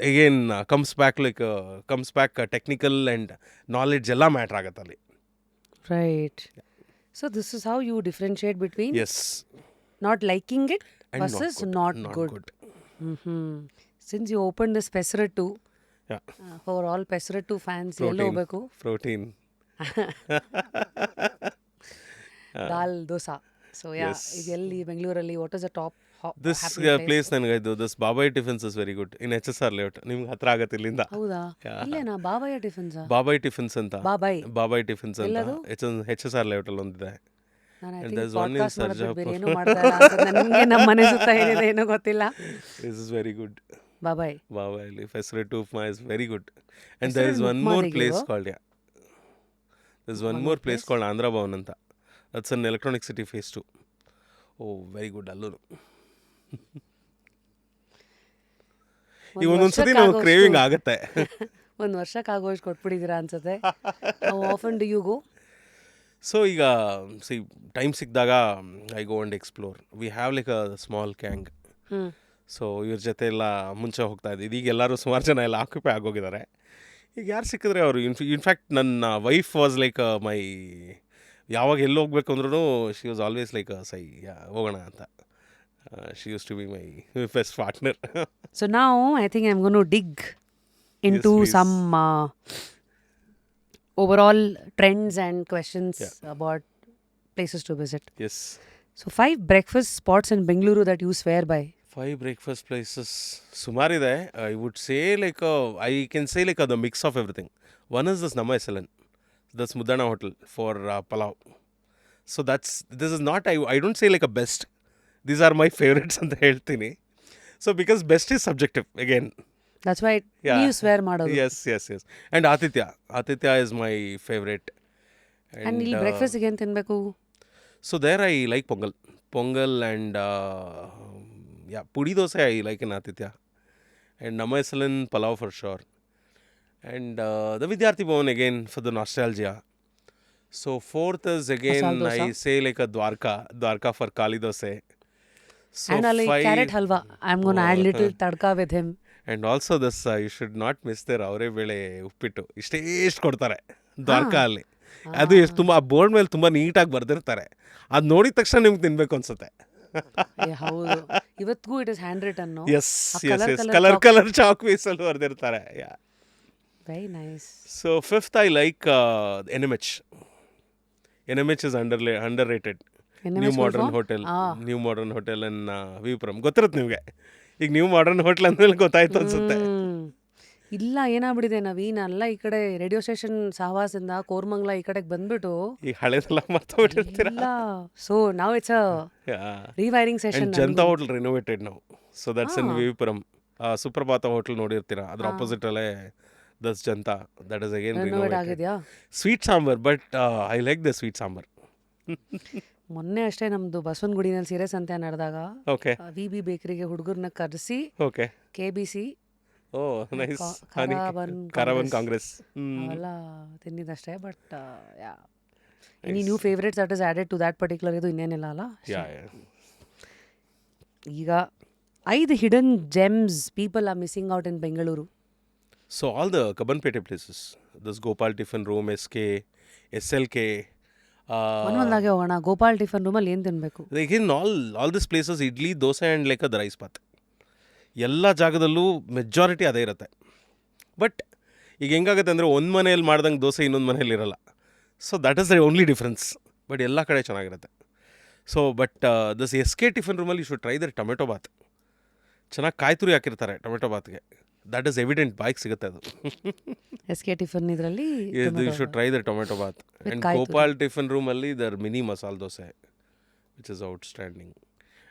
again comes back technical and knowledge ಎಲ್ಲ ಮ್ಯಾಟ್ರ್ ಆಗುತ್ತೆ ಅಲ್ಲಿ. Right. So this is how you differentiate between yes not liking it and versus not good. Since you opened this Pesarattu, for all Pesarattu fans, ಎಲ್ಲೋ ಹೋಗ್ಬೇಕು? Protein. Dal dosa. So yeah, Yes. ಇದು ಎಲ್ಲಿ ಬೆಂಗಳೂರಲ್ಲಿ what is the top this happening place? Place ನನಗೆ ಇದು this bye-bye tiffins is very good in HSR layout. ನಿಮ್ಗೆ ಹತ್ರ ಆಗತ್ತೆ ಇಲ್ಲಿಂದ. ಹೌದಾ? Yeah. ಇಲ್ಲೇನಾ ಬಾಬಾಯ ಟಿಫಿನ್ಸ್? ಬಾಬಾಯ್ ಟಿಫಿನ್ಸ್ ಅಂತ, ಬಾಬಾಯ್. ಬಾಬಾಯ್ ಟಿಫಿನ್ಸ್ ಅಂತ ಎಲ್ಲದು? HSR ಲೇಔಟಲ್ಲಿ ಒಂದಿದೆ. ನಾನು And I there's think one in podcast ಮಾಡೋದು ಬೇರೆ Sarjapur. ಏನೂ ಮಾಡ್ತಾ ಇಲ್ಲ ಅನ್ಸುತ್ತೆ. ನನಗೆ ನಮ್ಮ ಮನೆ ಸುತ್ತ ಏನಿದೆ ಏನೋ ಗೊತ್ತಿಲ್ಲ. This is very good. Babai. ಬಾಬಾಯಲ್ಲಿ pesarattu upma is very good. And there is one more place called there is one more place called Andhra Bhavan ಅಂತ. That's an Electronic City phase 2. Oh very good ಅಲ್ಲೂ. ಈ ಒಂದೊಂದ್ಸತಿ ನಾವು ಕ್ರೇವಿಂಗ್ ಆಗುತ್ತೆ. ಒಂದು ವರ್ಷಕ್ಕಾಗೋಷ್ಟು ಕೊಟ್ಬಿಟ್ಟಿದ್ದೀರಾ ಅನ್ಸುತ್ತೆ. How often do you go? So ಈಗ time ಸಿಕ್ಕಿದಾಗ I go and explore. V have like a small gang. So ಇವ್ರ ಜೊತೆ ಎಲ್ಲ ಮುಂಚೆ ಹೋಗ್ತಾ ಇದ್ದೀವಿ. ಈಗ ಎಲ್ಲರೂ ಸುಮಾರು ಜನ ಎಲ್ಲ ಆಕ್ಯುಪೈ ಆಗೋಗಿದ್ದಾರೆ. ಈಗ ಯಾರು ಸಿಕ್ಕಿದ್ರೆ ಅವರು ಇನ್ಫ್ಯಾಕ್ಟ್ ನನ್ನ ವೈಫ್ ವಾಸ್ ಲೈಕ್ ಮೈ, ಯಾವಾಗ ಎಲ್ಲಿ ಹೋಗ್ಬೇಕು ಅಂದ್ರೂ ಶಿ ವಾಸ್ ಆಲ್ವೇಸ್ ಲೈಕ್ ಹೋಗೋಣ ಅಂತ. She used to be my best partner. So now I think I'm going to dig into please. some overall trends and questions about places to visit. Yes. So 5 breakfast spots in Bengaluru that you swear by. 5 breakfast places ಸುಮಾರಿದೆ. I would say like I can say like the mix of everything. One is this ನಮ್ಮ ಎಸೆಲನ್, that's Muddanna hotel for pulao. So this is not I don't say like a best, these are my favourites ಅಂತ ಹೇಳ್ತೀನಿ. So because best is subjective again. That's why you swear ಮಾಡೋದು. Yes. And Athithya is my favourite. And ಇಲ್ಲಿ breakfast ಗೆ ಏನು ತಿನ್ನಬೇಕು? So there I like pongal and podi dosa I like in Athithya. And ನಮ್ಮ ಹೆಸಲಿನ್ pulao for sure. And the Vidyarthi Bhavan again for the nostalgia. So fourth is again masala I dosa. Say like a Dwaraka for ಖಾಲಿ dosa. So And ಅಲ್ಲಿ carrot halwa. I'm going to add little tadka with him. And also this you should not miss there avare bele ಉಪ್ಪಿಟ್ಟು. ಇಷ್ಟು ಕೊಡ್ತಾರೆ ದ್ವಾರಕಾ ಅಲ್ಲಿ. ಅದು ಎಷ್ಟು ತುಂಬ board ಮೇಲೆ ತುಂಬ ನೀಟಾಗಿ ಬರೆದಿರ್ತಾರೆ. ಅದು ನೋಡಿದ ತಕ್ಷಣ ನಿಮ್ಗೆ ತಿನ್ಬೇಕು ಅನ್ಸುತ್ತೆ. ಹೌದು, ಇವತ್ತಿಗೂ it is hand written. Yes. Colour chalk ಪೀಸಲ್ಲಿ ಬರೆದಿರ್ತಾರೆ. Very nice. So fifth I like NMH. NMH is underrated. New modern hotel in Vipuram. ಗೊತ್ತಿರುತ್ತೆ ನಿಮಗೆ. ಈಗ ನ್ಯೂ ಮಾಡರ್ನ್ ಹೋಟೆಲ್ ಅಂದಮೇಲೆ ಗೊತ್ತಾಯ್ತು ಅನ್ಸುತ್ತೆ. ಇಲ್ಲ ಏನಾಗ್ಬಿಟ್ಟಿದೆ ನವೀನ್ ಅಲ್ಲ ಈ ಕಡೆ ರೇಡಿಯೋ ಸ್ಟೇಷನ್ ಸಹವಾಸದಿಂದ ಕೋರ್ಮಂಗ್ಲ ಈ ಕಡೆಗೆ ಬಂದ್ಬಿಟ್ಟು ಈಗ ಹಳೇದೆಲ್ಲ ಮರ್ತೋಗ್ಬಿಟ್ಟಿರ್ತೀರಾ. ಇಲ್ಲ ಸೊ ನಾವ್ it's a rewiring and session. Janata hotel renovated ನಾವು. So that's in VV Puram. Suprabhata hotel ನೋಡಿರ್ತೀರಾ, ಅದ್ರ ಆಪೋಸಿಟ್ ಅಲ್ಲೇ this Janata, that is again renovate renovated. ಆಗಿದ್ಯಾ? Sweet sambar, but I like the sweet sambar. ಮೊನ್ನೆ ಅಷ್ಟೇ ನಮ್ದು ಬಸವನಗುಡಿನಲ್ಲಿ ಸೀರೆ ಸಂತೆ ನಡೆದಾಗ ಓಕೆ ವಿ ಬಿ ಬೇಕರಿಗೆ ಹುಡುಗರನ್ನ ಕರೆಸಿ ಓಕೆ. KBC oh nice. ಕಾರಾಬನ್ ಕಾಂಗ್ರೆಸ್. ಅವೆಲ್ಲ ತಿಂದಿದ್ದಷ್ಟೇ. But any new favourites that is added to that particular ಇದು ಇನ್ನೇನಿಲ್ಲ ಅಲ್ಲ. ಈಗ 5 hidden gems people are missing out in Bengaluru. So all the Kabanpete places, this Gopal Tiffin Room, SK, SLK, ಒಂದೊಂದಾಗೆ ಹೋಗೋಣ. Gopal tiffin ರೂಮಲ್ಲಿ ಏನು ತಿನ್ನಬೇಕು? again all these places, idli, dosa and like the rice bath. ಎಲ್ಲ ಜಾಗದಲ್ಲೂ majority ಅದೇ ಇರುತ್ತೆ. But ಈಗ ಹೆಂಗಾಗುತ್ತೆ ಅಂದರೆ ಒಂದು ಮನೆಯಲ್ಲಿ ಮಾಡ್ದಂಗೆ ದೋಸೆ ಇನ್ನೊಂದು ಮನೇಲಿ ಇರಲ್ಲ. So that is the only difference. But ಎಲ್ಲ ಕಡೆ ಚೆನ್ನಾಗಿರುತ್ತೆ. So but this SK tiffin ರೂಮಲ್ಲಿ you should try their tomato bath. ಚೆನ್ನಾಗಿ ಕಾಯಿ ತುರಿ ಹಾಕಿರ್ತಾರೆ ಟೊಮೆಟೊ ಬಾತ್ಗೆ. ದಟ್ ಇಸ್ ಎವಿಡೆಂಟ್, ಬಾಯ್ಗೆ ಸಿಗುತ್ತೆ ಅದು. SK ಟಿಫನ್ ಇದರಲ್ಲಿ you should try their tomato bath. And Gopal tiffin ರೂಮಲ್ಲಿ their mini masala dosa which is outstanding.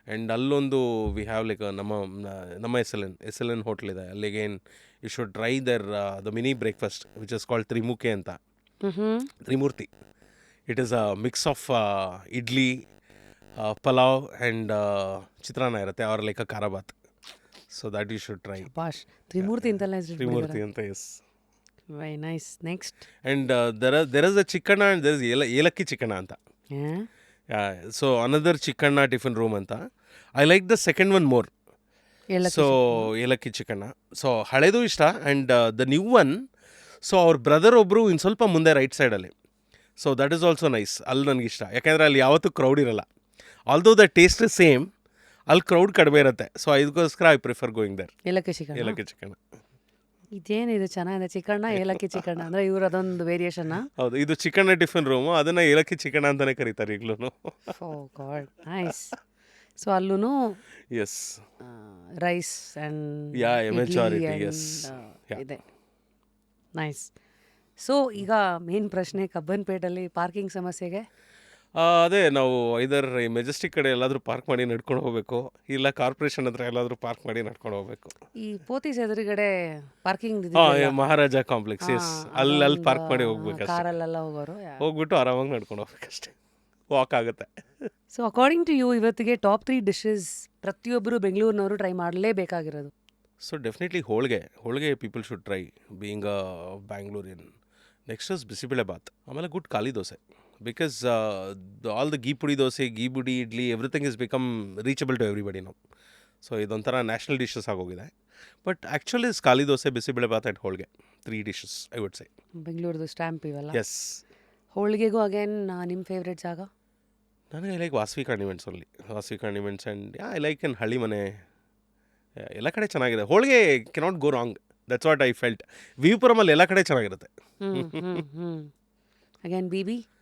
And ಅಲ್ಲೊಂದು ವಿ ಹ್ಯಾವ್ ಲೈಕ್ ನಮ್ಮ ಎಸ್ ಎಲ್ ಎನ್ ಹೋಟ್ಲ್ ಇದೆ. ಅಲ್ಲಿಗೇನ್ you should try there the mini breakfast which is called ತ್ರಿಮುಖೆ ಅಂತ, Trimurthy. It is a mix of idli, pulao and chitranna ಇರುತ್ತೆ, or like a khara bath. So that you should try. Trimurthy ಅಂತೆಲ್ಲ ತ್ರಿಮೂರ್ತಿ ಅಂತ, yes. Very nice. Next and there is a Chikkanna and there is Elakki Chikkanna ಅಂತ. So another Chikkanna tiffin room ಅಂತ. I like the second one more. So Elakki Chikkanna. So ಹಳೇದು ಇಷ್ಟ. And the new one, so ಅವ್ರ brother ಒಬ್ಬರು ಇನ್ನು ಸ್ವಲ್ಪ ಮುಂದೆ ರೈಟ್ ಸೈಡಲ್ಲಿ. So that is also nice. ಅಲ್ಲಿ ನನಗಿಷ್ಟ, ಯಾಕೆಂದರೆ ಅಲ್ಲಿ ಯಾವತ್ತೂ ಕ್ರೌಡ್ ಇರಲ್ಲ. Although the taste is same, ಅಲ್ಲಿ ಕ್ರೌಡ್ ಕಡಿಮೆ ಇರುತ್ತೆ. ಸೊ ಇದಕ್ಕೋಸ್ಕರ ಐ ಪ್ರಿಫರ್ ಗೋಯಿಂಗ್ ದರ್. ಏಲಕ್ಕಿ ಚಿಕನ್. ಏಲಕ್ಕಿ ಚಿಕನ್ ಇದೇನಿದೆ ಚೆನ್ನಾಗಿದೆ. ಚಿಕಣ್ಣ ಏಲಕ್ಕಿ ಚಿಕಣ್ಣ ಅಂದರೆ ಇವ್ರು ಅದೊಂದು ವೇರಿಯೇಷನ್. ಹೌದು, ಇದು ಚಿಕಣ್ಣ ಟಿಫಿನ್ ರೂಮು, ಅದನ್ನು ಏಲಕ್ಕಿ ಚಿಕಣ್ಣ ಅಂತಲೇ ಕರೀತಾರೆ ಈಗಲೂ. God nice. ಸೊ ಅಲ್ಲೂ yes rice and majority yes ಇದೆ. ನೈಸ್. ಸೊ ಈಗ ಮೇನ್ ಪ್ರಶ್ನೆ, ಕಬ್ಬನ್ಪೇಟಲ್ಲಿ ಪಾರ್ಕಿಂಗ್ ಸಮಸ್ಯೆಗೆ ಅದೇ ನಾವು ಐದರ್ ಮೆಜೆಸ್ಟಿಕ್ ಕಡೆ ಎಲ್ಲಾದರೂ ಪಾರ್ಕ್ ಮಾಡಿ ನಡ್ಕೊಂಡು ಹೋಗಬೇಕು, ಇಲ್ಲ ಕಾರ್ಪೊರೇಷನ್ ಹತ್ರ ಎಲ್ಲಾದರೂ ಪಾರ್ಕ್ ಮಾಡಿ ನಡ್ಕೊಂಡು ಹೋಗಬೇಕು. ಈ ಪೋತೀಸ್ ಎದುರುಗಡೆ ಪಾರ್ಕಿಂಗ್ ಮಹಾರಾಜ ಕಾಂಪ್ಲೆಕ್ಸ್, ಎಸ್, ಅಲ್ಲಿ ಪಾರ್ಕ್ ಮಾಡಿ ಹೋಗ್ಬೇಕಷ್ಟೇ. ಕಾರಲ್ಲೆಲ್ಲ ಹೋಗೋರು ಹೋಗ್ಬಿಟ್ಟು ಆರಾಮಾಗಿ ನಡ್ಕೊಂಡು ಹೋಗ್ಬೇಕಷ್ಟೇ, ವಾಕ್ ಆಗುತ್ತೆ. ಸೊ ಅಕಾರ್ಡಿಂಗ್ ಟು ಯು ಇವತ್ತಿಗೆ ಟಾಪ್ 3 ಡಿಶಸ್ ಪ್ರತಿಯೊಬ್ಬರು ಬೆಂಗಳೂರಿನವರು ಟ್ರೈ ಮಾಡಲೇಬೇಕಾಗಿರೋದು? So definitely holige people should try being a Bangalorean. Next is bisi bele bath, ಆಮೇಲೆ good khali dosa. Because all the ghee podi dosa, ghee podi idli, everything is become reachable to everybody ನಾವು. ಸೊ ಇದೊಂಥರ national dishes ಆಗೋಗಿದೆ. But actually is khali dosa, bisi bele bath and holige, 3 dishes I would say. ಬೆಂಗಳೂರದು stamp ಇವೆಲ್ಲ. Yes. ಹೋಳಿಗೆಗೂ again ನಿಮ್ಮ favourite ಜಾಗ? ನನಗೆ I like Vasavi condiments only. Vasavi condiments and I like in Halli Mane. ಎಲ್ಲ ಕಡೆ ಚೆನ್ನಾಗಿದೆ. Holige cannot go wrong, that's what I felt. ವಿವಿಪುರಮಲ್ಲಿ ಎಲ್ಲ ಕಡೆ ಚೆನ್ನಾಗಿರುತ್ತೆ. Again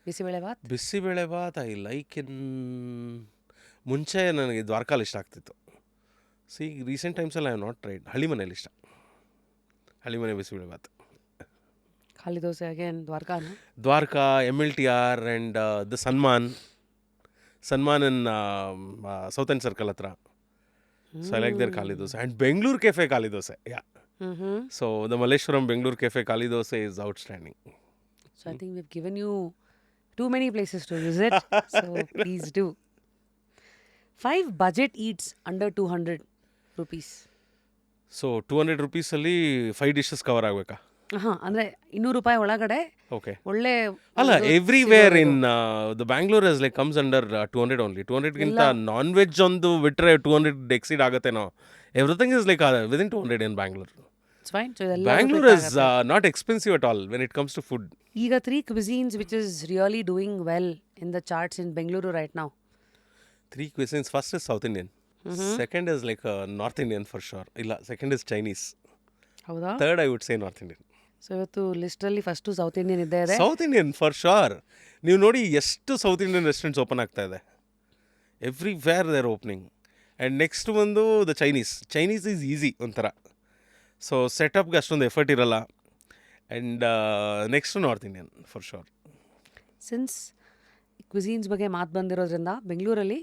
bisi bele bath I like in ಮುಂಚೆ ನನಗೆ ದ್ವಾರಕಾಲ್ ಇಷ್ಟ ಆಗ್ತಿತ್ತು. ಸಿ ರೀಸೆಂಟ್ ಟೈಮ್ಸಲ್ಲಿ ಐ ಹ್ಯಾವ್ ನಾಟ್ ಟ್ರೈಡ್. ಹಳ್ಳಿ ಮನೇಲಿ ಇಷ್ಟ, Halli Mane bisi bele bath. Khali dosa again Dwaraka, MLTR and the Sanmaan in south end circle ಹತ್ರ. So I like there khali dosa. And Bengaluru cafe khali dosa, so the Malleshwaram Bengaluru cafe khali dosa is outstanding. So I think we've given you too many places to visit. So please do. 5 budget eats under 200 rupees. So 200 ರೂಪೀಸಲ್ಲಿ 5 dishes cover ಆಗಬೇಕಾ? ಅಂದರೆ 200 ರೂಪಾಯಿ ಒಳಗಡೆ okay. ಒಳ್ಳೆ ಅಲ್ಲ, everywhere in the Bangalore is like comes under 200 only. 200ಗಿಂತ non veg ಒಂದು ಬಿಟ್ಟರೆ 200 ಎಕ್ಸಿಡ್ ಆಗುತ್ತೆ. ನಾವು everything is like within 200 in Bangalore. It's fine. So Bangalore is not expensive at all when it comes to food. ಈಗ 3 cuisines which is really doing well in the charts in Bengaluru right now. 3 cuisines. First is South Indian. Second is like North Indian for sure. ಇಲ್ಲ, second is Chinese. ಹೌದಾ? Third I would say North Indian. So ಇವತ್ತು ಲಿಸ್ಟಲ್ಲಿ first South Indian ಇದ್ದೇ ಇದೆ. South Indian for sure. ನೀವು ನೋಡಿ ಎಷ್ಟು South Indian restaurants open ಆಗ್ತಾ ಇದೆ. Everywhere there opening. And next ಬಂದು ದ ಚೈನೀಸ್ ಈಸ್ ಈಸಿ ಒಂಥರ. ಸೊ ಸೆಟಪ್ಗೆ ಅಷ್ಟೊಂದು ಎಫರ್ಟ್ ಇರಲ್ಲ. And next North Indian for sure. Since cuisines ಬಗ್ಗೆ ಮಾತು ಬಂದಿರೋದ್ರಿಂದ ಬೆಂಗಳೂರಲ್ಲಿ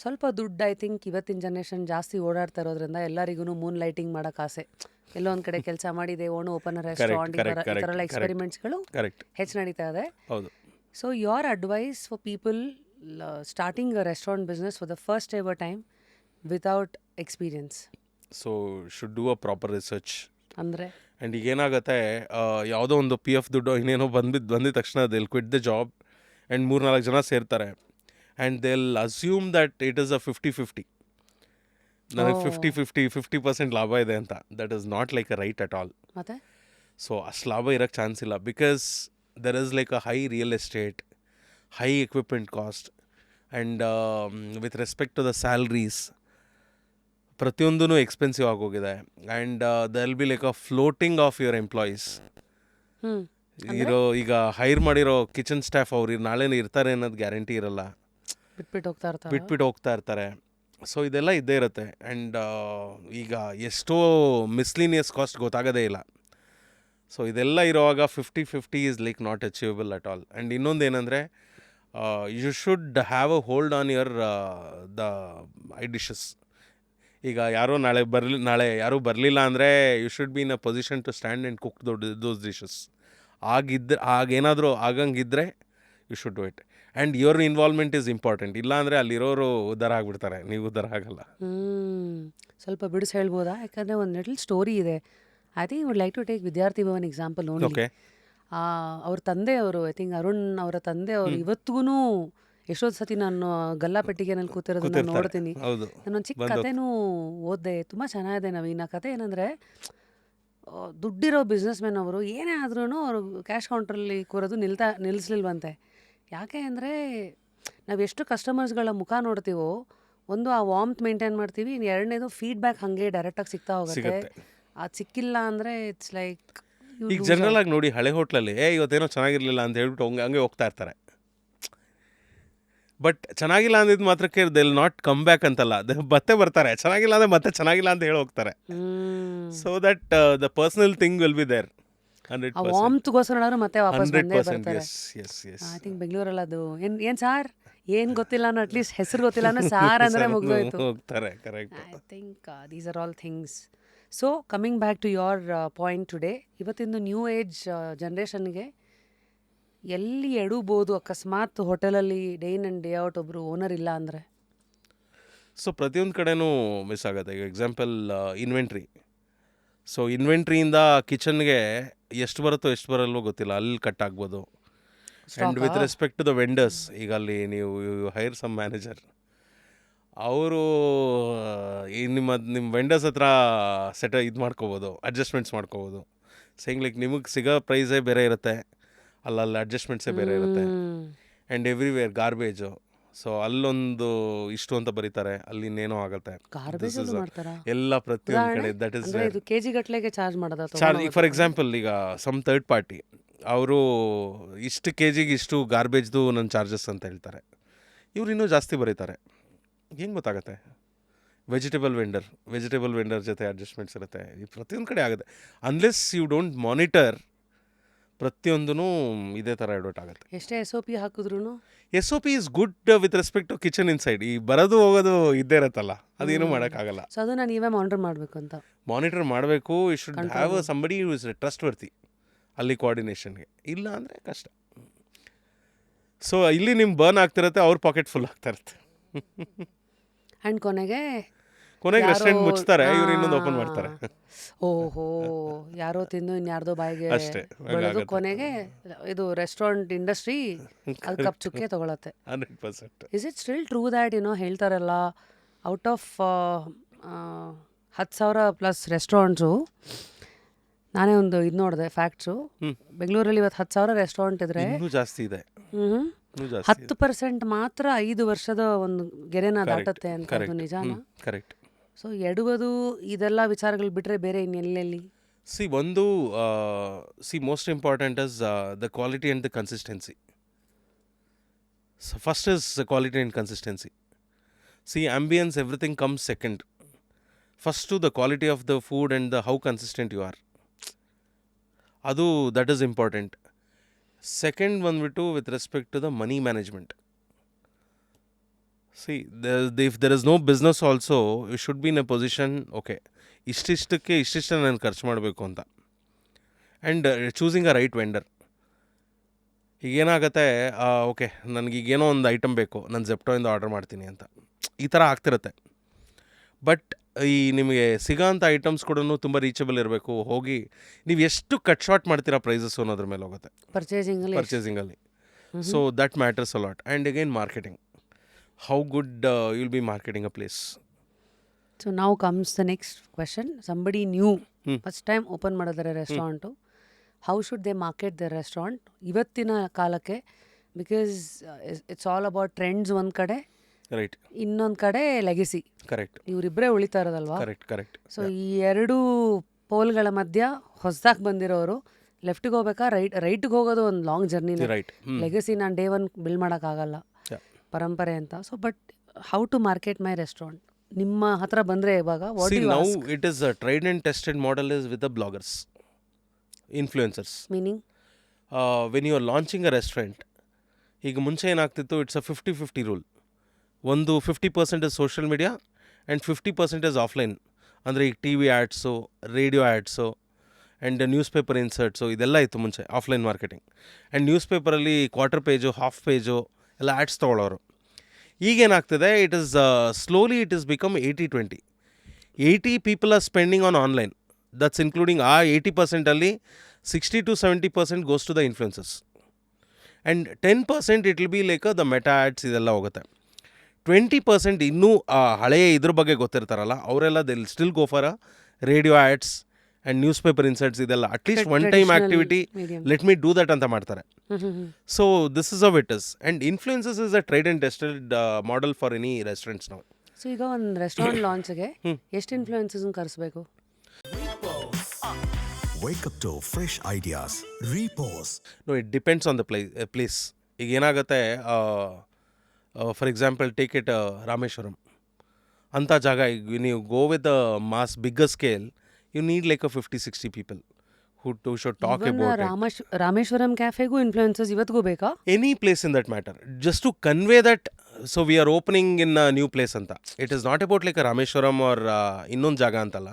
ಸ್ವಲ್ಪ ದುಡ್ಡು ಐ ಥಿಂಕ್ ಇವತ್ತಿನ ಜನ್ರೇಷನ್ ಜಾಸ್ತಿ ಓಡಾಡ್ತಾ ಇರೋದ್ರಿಂದ ಎಲ್ಲರಿಗೂ ಮೂನ್ ಲೈಟಿಂಗ್ ಮಾಡೋಕೆ ಆಸೆ. ಎಲ್ಲೋ ಒಂದು ಕಡೆ ಕೆಲಸ ಮಾಡಿದೆ ಓಣು ಓಪನ್ ರೆಸ್ಟೋರೆಂಟ್ ಈ ಥರ ಎಲ್ಲ ಎಕ್ಸ್ಪೆರಿಮೆಂಟ್ಸ್ಗಳು ಕರೆಕ್ಟ್. ಹೆಚ್ಚು ನಡೀತಾ ಇದೆ. ಹೌದು. So your advice for people starting a restaurant business for the first ever time without experience? So should do a proper research. ಅಂದರೆ ಆ್ಯಂಡ್ ಈಗ ಏನಾಗುತ್ತೆ, ಯಾವುದೋ ಒಂದು ಪಿ ಎಫ್ ದುಡ್ಡು ಇನ್ನೇನೋ ಬಂದಿದ್ದ ತಕ್ಷಣ they'll quit the job and 3-4 ಜನ ಸೇರ್ತಾರೆ. And they'll assume that it is a 50-50. ನನಗೆ 50% ಲಾಭ ಇದೆ ಅಂತ. That is not like a right at all. ಮತ್ತೆ ಸೊ ಅಷ್ಟು ಲಾಭ ಇರೋಕ್ಕೆ ಚಾನ್ಸ್ ಇಲ್ಲ. Because there is like a high real estate, high equipment cost, and with respect to the salaries ಪ್ರತಿಯೊಂದೂ ಎಕ್ಸ್ಪೆನ್ಸಿವ್ ಆಗೋಗಿದೆ. And there will be like a floating of your employees. ಈಗ hire ಮಾಡಿರೋ kitchen staff ಅವ್ರು ನಾಳೆನೇ ಇರ್ತಾರೆ ಅನ್ನೋದು guarantee ಇರಲ್ಲ. ಬಿಟ್ಬಿಟ್ಟು ಹೋಗ್ತಾ ಇರ್ತಾರೆ. ಸೊ ಇದೆಲ್ಲ ಇದ್ದೇ ಇರುತ್ತೆ. ಆ್ಯಂಡ್ ಈಗ ಎಷ್ಟೋ ಮಿಸ್ಲಿನಿಯಸ್ ಕಾಸ್ಟ್ ಗೊತ್ತಾಗೋದೇ ಇಲ್ಲ. ಸೊ ಇದೆಲ್ಲ ಇರುವಾಗ 50-50 is like not achievable at all. And ಇನ್ನೊಂದು ಏನಂದರೆ, you should have a hold on your the I dishes. ಈಗ ನಾಳೆ ಯಾರೂ ಬರಲಿಲ್ಲ ಅಂದರೆ you should be in a position to stand and cook those dishes. ಆಗೇನಾದರೂ ಆಗಂಗಿದ್ರೆ you should do it. And your involvement is important. ಇಲ್ಲಾಂದರೆ ಅಲ್ಲಿರೋರು ಉದ್ಧಾರ ಆಗಿಬಿಡ್ತಾರೆ, ನೀವು ಉದ್ಧಾರ ಆಗಲ್ಲ. ಸ್ವಲ್ಪ ಬಿಡಿಸಿ ಹೇಳ್ಬೋದಾ? ಯಾಕಂದರೆ ಒಂದು ಲಿಟಲ್ ಸ್ಟೋರಿ ಇದೆ. I think would like to take Vidyarthi Bhavan example only. Okay. ಅವ್ರ ತಂದೆಯವರು ಐ ಥಿಂಕ್ ಅರುಣ್ ಅವರ ತಂದೆಯವರು ಇವತ್ತಿಗೂ ಎಷ್ಟೊಂದು ಸತಿ ನಾನು ಗಲ್ಲಾಪೆಟ್ಟಿಗೆ ನಾನು ಕೂತಿರೋದನ್ನ ನೋಡ್ತೀನಿ. ಹೌದು. ನಾನೊಂದು ಚಿಕ್ಕ ಕಥೆನೂ ಓದಿದೆ, ತುಂಬ ಚೆನ್ನಾಗಿದೆ ನವೀನ್. ಆ ಕಥೆ ಏನಂದರೆ, ದುಡ್ಡಿರೋ ಬಿಸ್ನೆಸ್ ಮ್ಯಾನ್ ಅವರು ಏನೇ ಆದ್ರೂ ಅವರು ಕ್ಯಾಶ್ ಕೌಂಟ್ರಲ್ಲಿ ಕೂರೋದು ನಿಲ್ಲಿಸ್ಲಿಲ್ವಂತೆ. ಯಾಕೆ ಅಂದರೆ ನಾವು ಎಷ್ಟು ಕಸ್ಟಮರ್ಸ್ಗಳ ಮುಖ ನೋಡ್ತೀವೋ, ಒಂದು ಆ ವಾರ್ಮ್ತ್ ಮೇಂಟೈನ್ ಮಾಡ್ತೀವಿ, ಎರಡನೇದು ಫೀಡ್ಬ್ಯಾಕ್ ಹಾಗೆ ಡೈರೆಕ್ಟಾಗಿ ಸಿಗ್ತಾ ಹೋಗುತ್ತೆ. ಅದು ಸಿಕ್ಕಿಲ್ಲ ಅಂದರೆ ಇಟ್ಸ್ ಲೈಕ್ ಈಗ ಜನರಲ್ ಆಗಿ ನೋಡಿ, ಹಳೆ ಹೋಟ್ಲಲ್ಲಿ ಇವತ್ತೇನೋ ಚೆನ್ನಾಗಿರಲಿಲ್ಲ ಅಂತ ಹೇಳ್ಬಿಟ್ಟು ಹಂಗೆ ಹೋಗ್ತಾ ಇರ್ತಾರೆ. ಬಟ್ ಚೆನ್ನಾಗಿಲ್ಲ ಅಂದಿದ್ದು ಮಾತ್ರಕ್ಕೆ they will not come back ಅಂತಲ್ಲ, ಮತ್ತೆ ಬರ್ತಾರೆ. ಚೆನ್ನಾಗಿಲ್ಲ ಅಂದರೆ ಮತ್ತೆ ಚೆನ್ನಾಗಿಲ್ಲ ಅಂತ ಹೇಳಿ ಹೋಗ್ತಾರೆ. So that the personal thing will be there. ವಾರ್ಮ್ತ್ಗೋಸ್ಕರ ಮತ್ತೆ ವಾಪಸ್ ಬಂದೇ 100%. ಬರ್ತಾರೆ. Yes. ಐ ಥಿಂಕ್ ಬೆಂಗಳೂರಲ್ಲಿ ಅದು ಏನು ಸಾರ್ ಏನು ಗೊತ್ತಿಲ್ಲ ಅನ್ನೋ ಅಟ್ಲೀಸ್ಟ್ ಹೆಸರು ಗೊತ್ತಿಲ್ಲ ಅನ್ನೋ ಸಾರ್ ಅಂದರೆ ಮುಗಿದೋಯ್ತು. ಹೋಗ್ತಾರೆ. Correct. I think these are all things. So coming back to your point today, ಇವತ್ತಿನ ನ್ಯೂ ಏಜ್ ಜನ್ರೇಷನ್ಗೆ ಎಲ್ಲಿ ಎಡಬೋದು ಅಕಸ್ಮಾತ್ ಹೋಟೆಲಲ್ಲಿ day in and day out ಒಬ್ಬರು ಓನರ್ ಇಲ್ಲ ಅಂದರೆ? ಸೊ ಪ್ರತಿಯೊಂದು ಕಡೆನೂ ಮಿಸ್ ಆಗುತ್ತೆ. ಈಗ ಎಕ್ಸಾಂಪಲ್ ಇನ್ವೆಂಟ್ರಿ. ಸೊ ಇನ್ವೆಂಟ್ರಿಯಿಂದ ಕಿಚನ್ಗೆ ಎಷ್ಟು ಬರುತ್ತೋ ಎಷ್ಟು ಬರಲ್ವೋ ಗೊತ್ತಿಲ್ಲ, ಅಲ್ಲಿ ಕಟ್ ಆಗ್ಬೋದು. And with respect to the vendors, ಈಗ ಅಲ್ಲಿ ನೀವು ಹೈರ್ ಸಮ್ ಮ್ಯಾನೇಜರ್, ಅವರು ನಿಮ್ಮ ವೆಂಡರ್ಸ್ ಹತ್ರ ಇದು ಮಾಡ್ಕೋಬೋದು, ಅಡ್ಜಸ್ಟ್ಮೆಂಟ್ಸ್ ಮಾಡ್ಕೋಬೋದು. ಸೇಯಿಂಗ್ ಲೈಕ್ ನಿಮಗೆ ಸಿಗೋ ಪ್ರೈಸೇ ಬೇರೆ ಇರುತ್ತೆ, ಅಲ್ಲಲ್ಲಿ ಅಡ್ಜಸ್ಟ್ಮೆಂಟ್ಸೇ ಬೇರೆ ಇರುತ್ತೆ. And everywhere garbage. ಸೊ ಅಲ್ಲೊಂದು ಇಷ್ಟು ಅಂತ ಬರೀತಾರೆ, ಅಲ್ಲಿ ಇನ್ನೇನೋ ಆಗುತ್ತೆ. ಎಲ್ಲ ಪ್ರತಿಯೊಂದು ಕಡೆ ದಟ್ ಇಸ್ ಕೆಜಿ ಗಟ್ಟಲೆಗೆ ಚಾರ್ಜ್ ಈಗ ಫಾರ್ ಎಕ್ಸಾಂಪಲ್, ಈಗ ಸಮ್ ಥರ್ಡ್ ಪಾರ್ಟಿ ಅವರು ಇಷ್ಟು ಕೆಜಿಗೆ ಇಷ್ಟು ಗಾರ್ಬೇಜ್ದು ನನ್ನ ಚಾರ್ಜಸ್ ಅಂತ ಹೇಳ್ತಾರೆ. ಇವ್ರು ಇನ್ನೂ ಜಾಸ್ತಿ ಬರೀತಾರೆ. ಹೆಂಗೆ ಗೊತ್ತಾಗುತ್ತೆ? ವೆಜಿಟೇಬಲ್ ವೆಂಡರ್ ಜೊತೆ ಅಡ್ಜಸ್ಟ್ಮೆಂಟ್ಸ್ ಇರುತ್ತೆ. ಈ ಪ್ರತಿಯೊಂದು ಕಡೆ ಆಗುತ್ತೆ. ಅನ್ಲೆಸ್ ಯು ಡೋಂಟ್ ಮಾನಿಟರ್, ಪ್ರತಿಯೊಂದೂ ಇದೇ ಥರ ಎಡವಟ್ ಆಗುತ್ತೆ. ಎಷ್ಟೇ SOP ಹಾಕಿದ್ರು SOP is good with respect to kitchen inside. ಈ ಬರೋದು ಹೋಗೋದು ಇದ್ದೇ ಇರುತ್ತಲ್ಲ, ಅದೇನು ಮಾಡೋಕ್ಕಾಗಲ್ಲ. ಸೊ ಅದನ್ನ ನೀವೇ ಮಾನಿಟರ್ ಮಾಡಬೇಕು. You should have somebody who is trustworthy ಅಲ್ಲಿ ಕೋಆರ್ಡಿನೇಷನ್ಗೆ. ಇಲ್ಲ ಅಂದರೆ ಕಷ್ಟ. ಸೊ ಇಲ್ಲಿ ನಿಮ್ಮ ಬರ್ನ್ ಆಗ್ತಿರತ್ತೆ, ಅವ್ರ ಪಾಕೆಟ್ ಫುಲ್ ಆಗ್ತಾ ಇರುತ್ತೆ. ಆ್ಯಂಡ್ ಕೊನೆಗೆ ರೆಸ್ಟೋರೆಂಟ್ ಮುಚ್ತಾರೆ, ಇವ್ರು ಇನ್ನೊಂದು ಓಪನ್ ಮಾಡ್ತಾರೆ. ಓಹೋ, ಯಾರೋ ತಿಂದು ಇನ್ಯಾರ್ದೋ ಬಾಯಿಗೆ ಬೆಳೆದು ಕೊನೆಗೆ ಇದು ರೆಸ್ಟೋರೆಂಟ್ ಇಂಡಸ್ಟ್ರಿ ಅದು ಕಪ್ ಚುಕ್ಕೆ ತಗೊಳತ್ತೆ. 100%. Is it still true that ಹೇಳ್ತಾರಲ್ಲ, ಔಟ್ ಆಫ್ 10,000+ ರೆಸ್ಟೋರೆಂಟ್ಸು, ನಾನೇ ಒಂದು ಇದು ನೋಡಿದೆ ಫ್ಯಾಕ್ಟ್ಸು, ಬೆಂಗಳೂರಲ್ಲಿ ಇವತ್ತು 10,000 ರೆಸ್ಟೋರೆಂಟ್ ಇದ್ರೆ ಜಾಸ್ತಿ ಇದೆ. 10% ಮಾತ್ರ 5 ವರ್ಷದ ಒಂದು ಗೆರೆನ ದಾಟತ್ತೆ ಅಂತ. ಅದು ನಿಜಾನ? ಕರೆಕ್ಟ್. ಸೊ ಎಡುವುದು ಇದೆಲ್ಲ ವಿಚಾರಗಳು ಬಿಟ್ಟರೆ ಬೇರೆ ಇನ್ನೆಲ್ಲೆಲ್ಲಿ? Most important is the quality and the consistency. First is quality and consistency. Ambience everything comes second. First the quality of the food and the how consistent you are, ಅದು that is important. Second ಬಂದ್ಬಿಟ್ಟು with respect to the money management. See if there is no business also you should be in a position, okay ಇಷ್ಟಿಷ್ಟಕ್ಕೆ ಇಷ್ಟಿಷ್ಟ ನಾನು ಖರ್ಚು ಮಾಡಬೇಕು ಅಂತ. And choosing a right vendor. ಈಗೇನಾಗುತ್ತೆ, okay ನನಗೀಗೇನೋ ಒಂದು item ಬೇಕು, ನಾನು ಜೆಪ್ಟೋಯಿಂದ ಆರ್ಡರ್ ಮಾಡ್ತೀನಿ ಅಂತ ಈ ಥರ ಆಗ್ತಿರುತ್ತೆ. ಬಟ್ ಈ ನಿಮಗೆ ಸಿಗೋಂಥ ಐಟಮ್ಸ್ ಕೂಡ ತುಂಬ ರೀಚಬಲ್ ಇರಬೇಕು. ಹೋಗಿ ನೀವು ಎಷ್ಟು ಕಟ್ ಶಾರ್ಟ್ ಮಾಡ್ತೀರಾ ಪ್ರೈಸಸ್ ಅನ್ನೋದ್ರ ಮೇಲೆ ಹೋಗುತ್ತೆ ಪರ್ಚೇಸಿಂಗಲ್ಲಿ. So that matters a lot. And again marketing, how good you'll be marketing a place. So ನಾವು comes the next question. Somebody new first time open ಮಾಡಿದ್ದಾರೆ restaurant, how should they market the restaurant ಇವತ್ತಿನ ಕಾಲಕ್ಕೆ? Because it's all about trends ಒಂದು ಕಡೆ, right, ಇನ್ನೊಂದು ಕಡೆ legacy. Correct. ಇವರಿಬ್ಬರೇ ಉಳಿತಾ ಇರೋದಲ್ವಾ? ಕರೆಕ್ಟ್. ಸೊ ಈ ಎರಡು ಪೋಲ್ಗಳ ಮಧ್ಯ ಹೊಸದಾಗಿ ಬಂದಿರೋರು ಲೆಫ್ಟಿಗೆ ಹೋಗ್ಬೇಕಾ ರೈಟ್ಗೆ ಹೋಗೋದು ಒಂದು ಲಾಂಗ್ ಜರ್ನಿ. ರೈಟ್. ಲೆಗೆಸಿ ನಾನು ಡೇ ಒನ್ ಬಿಲ್ಡ್ ಮಾಡೋಕ್ಕಾಗಲ್ಲ, ಪರಂಪರೆ ಅಂತ. So but how to market my restaurant ನಿಮ್ಮ ಹತ್ರ ಬಂದರೆ ಇವಾಗ what you now ask? It is a tried and tested model is with the bloggers, influencers. Meaning when you are launching a restaurant, ಈಗ ಮುಂಚೆ ಏನಾಗ್ತಿತ್ತು, ಇಟ್ಸ್ ಅ 50-50 ರೂಲ್. ಒಂದು 50% is social media and 50% is offline. ಅಂದರೆ ಈಗ T V ads, radio ads and newspaper inserts ಇದೆಲ್ಲ ಇತ್ತು ಮುಂಚೆ offline marketing. And news ಪೇಪರಲ್ಲಿ ಕ್ವಾರ್ಟರ್ ಪೇಜು, ಹಾಫ್ ಪೇಜು ಎಲ್ಲ ಆ್ಯಡ್ಸ್ ತೊಗೊಳ್ಳೋರು. ಈಗೇನಾಗ್ತಿದೆ, it is slowly it is become 80-20. 80 people are spending on online. That's including ಆ 80%ಅಲ್ಲಿ 60-70% goes to the influences. And 10% it will be like the Meta ads, ಇದೆಲ್ಲ ಹೋಗುತ್ತೆ. 20% ಇನ್ನೂ ಹಳೆಯ ಇದ್ರ ಬಗ್ಗೆ ಗೊತ್ತಿರ್ತಾರಲ್ಲ ಅವರೆಲ್ಲ they still go for radio ads and news paper inserts. ಇದೆಲ್ಲ at least one time activity, let me do that ಅಂತ ಮಾಡ್ತಾರೆ. So this is how it is. And influences is a tried and tested model for any restaurants ನಾವು. So ಈಗ ಒಂದು restaurant ಲಾಂಚ್ಗೆ ಎಷ್ಟು ಇನ್ಫ್ಲೂಯೆನ್ಸಸ್ನ ಕರೆಸಬೇಕು? Wake up to fresh ideas. Repose. No, it depends on the place. ಈಗ ಏನಾಗುತ್ತೆ, for example take it Rameshwaram ಅಂಥ ಜಾಗ. ಈಗ ನೀವು go with the mass bigger scale, you need like a 50-60 people who should talk about it. Rameshwaram ಕ್ಯಾಫೆಗೂ influences ಇವತ್ತಿಗೂ ಬೇಕಾ? Any place in that matter, just to convey that. So we are opening in a new place anta. It is not about like a Rameshwaram or ಇನ್ನೊಂದು ಜಾಗ ಅಂತಲ್ಲ.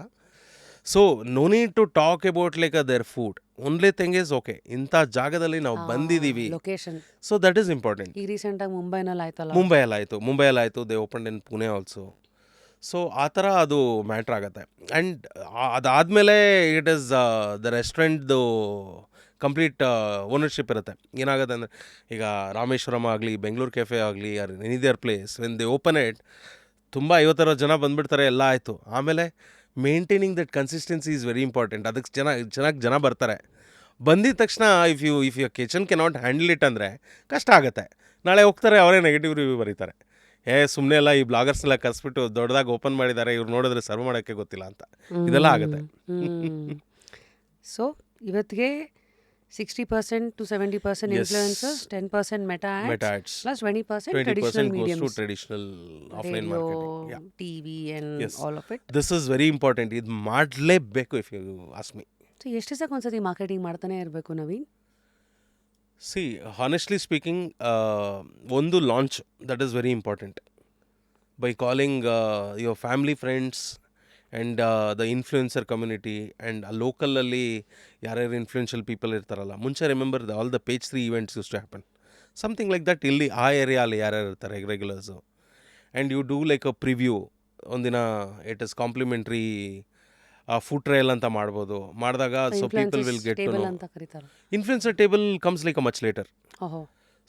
So no need to talk about like their food. Only thing is okay ಇಂಥ ಜಾಗದಲ್ಲಿ ನಾವು ಬಂದಿದ್ದೀವಿ. Location. So that is important. ಈಗ ರೀಸೆಂಟಾಗಿ ಮುಂಬೈನಲ್ಲಿ ಆಯಿತು. they opened in Pune also. So ಆ ಥರ ಅದು ಮ್ಯಾಟ್ರ್ ಆಗುತ್ತೆ. ಆ್ಯಂಡ್ ಅದಾದಮೇಲೆ ಇಟ್ ಈಸ್ ದ ರೆಸ್ಟೋರೆಂಟ್ದು ಕಂಪ್ಲೀಟ್ ಓನರ್ಶಿಪ್ ಇರುತ್ತೆ. ಏನಾಗುತ್ತೆ ಅಂದರೆ, ಈಗ ರಾಮೇಶ್ವರಂ ಆಗಲಿ, ಬೆಂಗಳೂರು ಕೆಫೆ ಆಗಲಿ, or any their place, when they open it, ತುಂಬ 50 ಜನ ಬಂದುಬಿಡ್ತಾರೆ, ಎಲ್ಲ ಆಯಿತು. ಆಮೇಲೆ maintaining that consistency is very important. ಅದಕ್ಕೆ ಚೆನ್ನಾಗಿ ಜನ ಬರ್ತಾರೆ. ಬಂದಿದ ತಕ್ಷಣ if you kitchen cannot handle it ಅಂದರೆ ಕಷ್ಟ ಆಗುತ್ತೆ. ನಾಳೆ ಹೋಗ್ತಾರೆ, ಅವರೇ ನೆಗೆಟಿವ್ ರಿವ್ಯೂ ಬರೀತಾರೆ. ಸುಮ್ಮನೆ ಎಲ್ಲ ಈ ಬ್ಲಾಗರ್ಸ್ನೆಲ್ಲ ಕರೆಸ್ಬಿಟ್ಟು ದೊಡ್ಡದಾಗಿ ಓಪನ್ ಮಾಡಿದ್ದಾರೆ, ಇವ್ರು ನೋಡಿದ್ರೆ ಸರ್ವ್ ಮಾಡೋಕ್ಕೆ ಗೊತ್ತಿಲ್ಲ ಅಂತ, ಇದೆಲ್ಲ ಆಗುತ್ತೆ. ಸೊ ಇವತ್ತಿಗೆ 60% to 70% influences, 10% Meta ads, plus 20% traditional mediums, traditional offline marketing, TV and all of it. This is very important. ಇದು ಮಾಡಲೇಬೇಕು if you ask me. So ಎಷ್ಟು ದಿವಸಕ್ಕೆ ಒಂದ್ಸತಿ ಮಾರ್ಕೆಟಿಂಗ್ ಮಾಡ್ತಾನೆ ಇರಬೇಕು ನವೀನ್? ಸಿ ಹಾನೆಸ್ಟ್ಲಿ ಸ್ಪೀಕಿಂಗ್, ಒಂದು launch that is very important. By calling your family, friends and the influencer community and ಲೋಕಲಲ್ಲಿ ಯಾರ್ಯಾರು ಇನ್ಫ್ಲುಯೆನ್ಷಿಯಲ್ ಪೀಪಲ್ ಇರ್ತಾರಲ್ಲ. ಮುಂಚೆ remember all the page 3 events use to happen, something like that. ಇಲ್ಲಿ ಆ ಏರಿಯಾಲಿ ಯಾರ್ಯಾರು ಇರ್ತಾರೆ regulars, and you do like a preview. ಒಂದಿನ it is complimentary food trial ಅಂತ ಮಾಡ್ಬೋದು. ಮಾಡಿದಾಗ so people will get to know. Influencer table comes like a much later.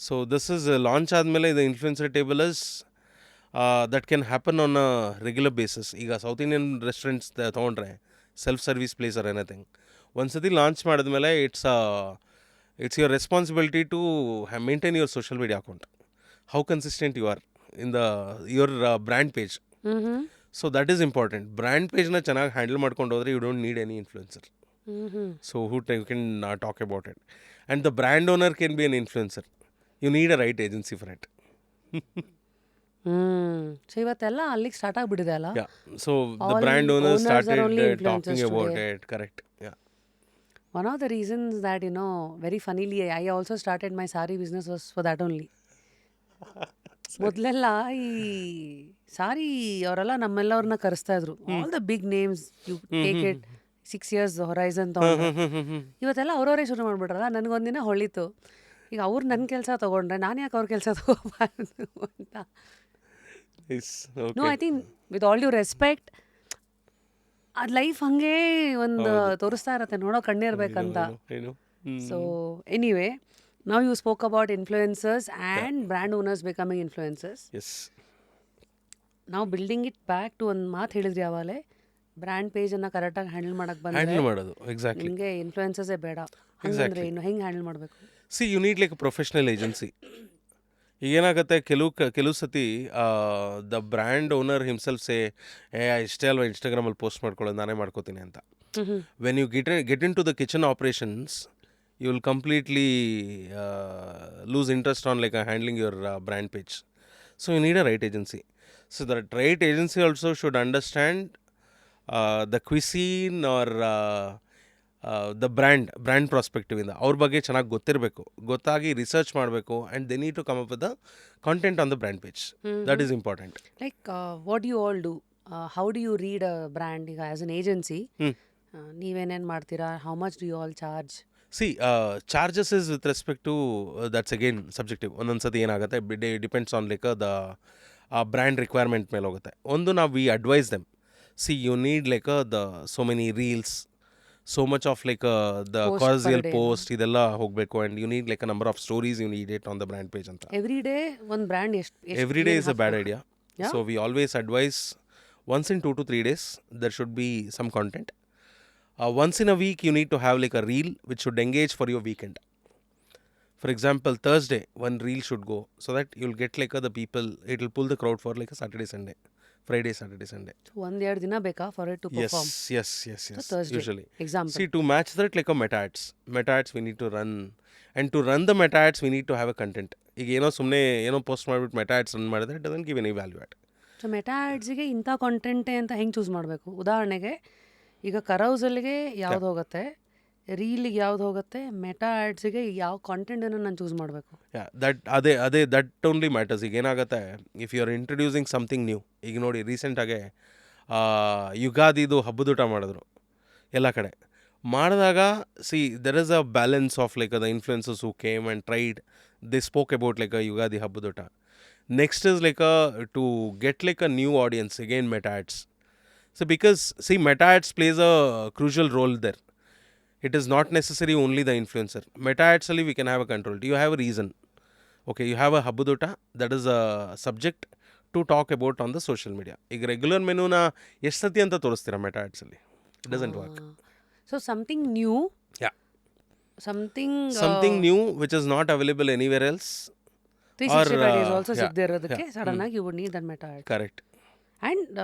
So this is launch ಆದಮೇಲೆ ಇದು influencer table is that can happen on a regular basis. ಈಗ South Indian restaurants ತೊಗೊಂಡ್ರೆ, self service place or anything, ಒಂದ್ಸತಿ launch ಮಾಡಿದ್ಮೇಲೆ it's your responsibility to maintain your social media account, how consistent you are in your brand page. So that is important. Brand ಪೇಜ್ನ ಚೆನ್ನಾಗಿ handle ಮಾಡ್ಕೊಂಡು ಹೋದರೆ you don't need any influencer. So who can talk about it. And the brand owner can be an influencer. You need a right agency for it. So ಇವತ್ತೆಲ್ಲ ಅಲ್ಲಿಗೆ start ಆಗಿಬಿಟ್ಟಿದೆ ಅಲ್ಲ. Yeah. So the All brand owners owners are started only talking influencers about today. it. Correct. Yeah. One of the reasons that, very funnily, I also started my sari business was for that only. ಮೊದಲೆಲ್ಲ ಈ ಸಾರಿ ಅವರೆಲ್ಲ ನಮ್ಮೆಲ್ಲವ್ರನ್ನ ಕರೆಸ್ತಾ ಇದ್ರು. All the big names, you take it 6 years horizon ತಗೊಂಡ್ರೆ. ಇವತ್ತೆಲ್ಲ ಅವ್ರವರೇ ಶುರು ಮಾಡ್ಬಿಟ್ರಲ್ಲ. ನನಗೊಂದಿನ ಹೊಳಿತು, ಈಗ ಅವ್ರು ನನ್ನ ಕೆಲಸ ತೊಗೊಂಡ್ರೆ ನಾನು ಯಾಕೆ ಅವ್ರ ಕೆಲಸ ತೊಗೋಬಾರ್ದು ಅಂತ. Yes. Okay. No, I think with all due respect, ಅದು ಲೈಫ್ ಹಂಗೆ ಒಂದು ತೋರಿಸ್ತಾ ಇರತ್ತೆ, ನೋಡೋ ಕಣ್ಣಿರ್ಬೇಕಂತ. I know. So anyway, now you spoke about influencers and brand owners becoming influencers. Yes. ನಾವು ಬಿಲ್ಡಿಂಗ್ ಇಟ್ ಬ್ಯಾಕ್ ಟು ಒಂದು ಮಾತು ಹೇಳಿದ್ರಿ ಆವಾಗಲೇ, ಬ್ರ್ಯಾಂಡ್ ಪೇಜನ್ನು ಕರೆಕ್ಟಾಗಿ ಹ್ಯಾಂಡಲ್ ಮಾಡಕ್ಕೆ ಬಂದರೆ Handle ಮಾಡೋದು. Exactly. ನಿಮಗೆ ಇನ್ಫ್ಲುಯೆನ್ಸಸೇ ಬೇಡ. ಹಂಗಂದ್ರೆ ಏನು, ಹೆಂಗೆ ಹ್ಯಾಂಡಲ್ ಮಾಡಬೇಕು? See, you need like a professional agency. ಈಗ ಏನಾಗುತ್ತೆ, ಕೆಲವು ಸತಿ the brand owner himself say, ಇಷ್ಟೇ ಅಲ್ವಾ ಇನ್ಸ್ಟಾಗ್ರಾಮಲ್ಲಿ ಪೋಸ್ಟ್ ಮಾಡ್ಕೊಳ್ಳೋದು, ನಾನೇ ಮಾಡ್ಕೋತೀನಿ ಅಂತ. When you get into the kitchen operations, you will completely lose interest on like handling your brand page. So you need a right agency. So that right agency also should understand the cuisine or the brand perspective ಇಂದ ಅವ್ರ ಬಗ್ಗೆ ಚೆನ್ನಾಗಿ ಗೊತ್ತಿರಬೇಕು, ಗೊತ್ತಾಗಿ research ಮಾಡಬೇಕು, and they need to come up with the content on the brand page. That is important. Like what you all do, how do you read a brand? ಈಗ as an agency ನೀವೇನೇನು ಮಾಡ್ತೀರಾ? How much do you all charge? See, charges is with respect to, that's again subjective. ಒಂದೊಂದು ಸತಿ ಏನಾಗುತ್ತೆ, depends on like the brand requirement ಮೇಲೆ ಹೋಗುತ್ತೆ. ಒಂದು ನಾವು we advise them, see you need like the so many reels, so much of like the Post carousel per day, post ಇದೆಲ್ಲ ಹೋಗಬೇಕು, and you need like a number of stories you need it on the brand page ಅಂತ. Every day ಒಂದು brand Every day is a bad idea. Yeah? So we always advise once in 2 to 3 days there should be some content. Once in a week you need to have like a reel which should engage for your weekend. For example, Thursday one reel should go, so that you'll get like the people, it will pull the crowd for like a Saturday Sunday, Friday Saturday Sunday. ಒಂದೆರಡು ದಿನ ಬೇಕಾ for it to perform? Yes. So Thursday, Usually. example. See, to match that like a meta ads we need to run, and to run the meta ads we need to have a content. ಈಗ ಏನೋ ಸುಮ್ಮನೆ ಏನೋ post ಮಾಡಿಬಿಟ್ಟು Meta ads run ಮಾಡಿದ್ರೆ it doesn't give any value at. So Meta ಆಡ್ಸಿಗೆ ಇಂಥ ಕಾಂಟೆಂಟೇ ಅಂತ ಹೆಂಗೆ ಚೂಸ್ ಮಾಡಬೇಕು? ಉದಾಹರಣೆಗೆ ಈಗ ಕರೌಸಲ್ಗೆ ಯಾವ್ದು ಹೋಗುತ್ತೆ, ರೀಲಿಗೆ ಯಾವ್ದು ಹೋಗುತ್ತೆ, ಮೆಟಾ ಆಡ್ಸಿಗೆ ಯಾವ ಕಾಂಟೆಂಟನ್ನು ನಾನು ಚೂಸ್ ಮಾಡಬೇಕು? That only matters. ಈಗ ಏನಾಗುತ್ತೆ, if you are introducing something new, ಈಗ ನೋಡಿ ರೀಸೆಂಟಾಗೆ ಯುಗಾದಿದು ಹಬ್ಬದೂಟ ಮಾಡಿದ್ರು ಎಲ್ಲ ಕಡೆ. ಮಾಡಿದಾಗ see there is a balance of like the influencers who came and tried, they spoke about like Ugadi ಹಬ್ಬದೂಟ. Next is like to get like a new audience, again Meta ads. So because, see, meta ads plays a crucial role there. It is not necessary only the influencer. Meta ads only we can have a control. You have a reason. Okay, you have a habudota, that is a subject to talk about on the social media. ಈಗ regular ಮೆನುನ ಎಷ್ಟು ಸತಿ ಅಂತ ತೋರಿಸ್ತೀರಾ meta ads ಅಲ್ಲಿ? It doesn't work. So something new, Yeah. Something new which is not available anywhere else. 365 days also yeah, ಸಿಗದೆ ಇರೋದಕ್ಕೆ sudden ಆಗಿ you would need that Meta ad. Correct. And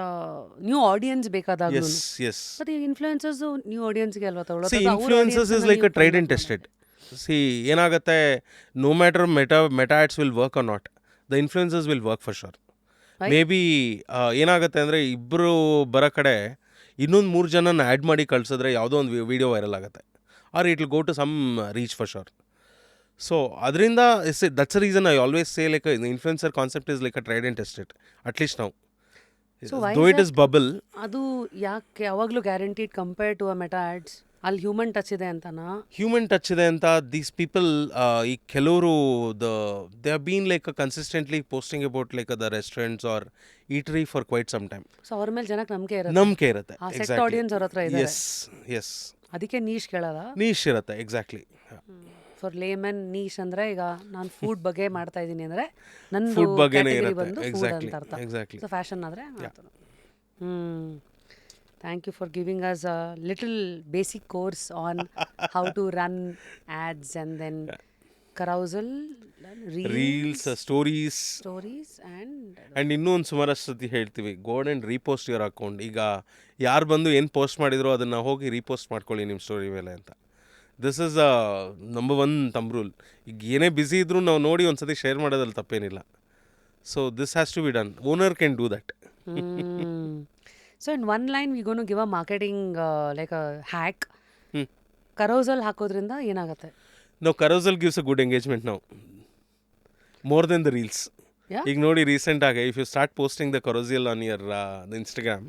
new audience ಬೇಕಾದಾಗಲೂ. Yes. ಮತ್ತೆ ಈ influencers new ಆಡಿಯನ್ಸ್ಗೆ ಅಲ್ವಾ ತಗೊಳ್ಳೋದು? See, influencers is like a tried and tested. See, ಏನಾಗುತ್ತೆ, no matter meta ads will work or not, the influencers will work for sure. May be ಏನಾಗುತ್ತೆ ಅಂದರೆ, ಇಬ್ಬರು ಬರೋ ಕಡೆ ಇನ್ನೊಂದು 3 ಜನನ ಆ್ಯಡ್ ಮಾಡಿ ಕಳಿಸಿದ್ರೆ ಯಾವುದೋ ಒಂದು ವೀಡಿಯೋ ವೈರಲ್ ಆಗುತ್ತೆ, or it will go to some reach for sure. So ಅದರಿಂದ that's a reason I always say like the influencer concept is like a tried and tested, at least ನಾವು. Though it is bubble. ಅದು ಯಾಕೆ ಯಾವಾಗಲೂ guaranteed compare to a Meta ads? ಅಲ್ಲಿ human touch ಇದೆ ಅಂತನಾ? Human touch ಇದೆ ಅಂತ these people, ಈ ಕೆಲವರು they have been like consistently posting about like the restaurants or eatery for quite some time. So ಅವ್ರ ಮೇಲೆ ಜನಕ್ಕೆ ನಂಬಿಕೆ ಇರುತ್ತೆ. ಆ ಸೆಟ್ ಆಡಿಯನ್ಸ್ ಅವ್ರ ಹತ್ರ ಇದ್ದಾರೆ. ಎಸ್. ಅದಕ್ಕೆ ನೀಶ್ ಕೇಳಲ್ಲ, ನೀಶ್ ಇರುತ್ತೆ. ಎಕ್ಸಾಕ್ಟ್ಲಿ. ಫಾರ್ ಲೇಮನ್ ನೀಶ್ ಅಂದ್ರೆ, ಈಗ ನಾನು ಫುಡ್ ಬಗ್ಗೆ ಮಾಡ್ತಾ ಇದ್ದೀನಿ ಅಂದ್ರೆ ನನ್ನ ಫುಡ್ ಬಗ್ಗೆನೇ ಕ್ಯಾಟಗರಿ ಇರುತ್ತೆ. ಬಂದು ಫುಡ್ ಎಕ್ಸಾಕ್ಟ್ಲಿ ಅಂತ ಅರ್ಥ. ಎಕ್ಸಾಕ್ಟ್ಲಿ. ಸೊ ಫ್ಯಾಷನ್ ಆದರೆ thank you for giving us a little basic course on how to run ads and then carousel, reels, stories and ಇನ್ನೂ ಒಂದು ಸುಮಾರಷ್ಟು ಸತಿ ಹೇಳ್ತೀವಿ, go and repost your account. ಈಗ ಯಾರು ಬಂದು ಏನು ಪೋಸ್ಟ್ ಮಾಡಿದ್ರು ಅದನ್ನು ಹೋಗಿ ರೀಪೋಸ್ಟ್ ಮಾಡ್ಕೊಳ್ಳಿ ನಿಮ್ಮ ಸ್ಟೋರಿ ಮೇಲೆ ಅಂತ. ದಿಸ್ ಇಸ್ ಅ ನಂಬರ್ 1 ತಮ್ ರೂಲ್. ಈಗ ಏನೇ ಬ್ಯುಸಿ ಇದ್ರೂ ನಾವು ನೋಡಿ ಒಂದು ಸತಿ ಶೇರ್ ಮಾಡೋದ್ರಲ್ಲಿ ತಪ್ಪೇನಿಲ್ಲ. So this has to be done. Owner can do that. So in one line we gonna give a marketing like a hack. Hmm. Carousel ಹಾಕೋದ್ರಿಂದ ಏನಾಗುತ್ತೆ? No, carousel gives a good engagement ನಾವು, more than the reels. Yeah? ಈಗ ನೋಡಿ ರೀಸೆಂಟಾಗಿ if you start posting the carousel on your Instagram,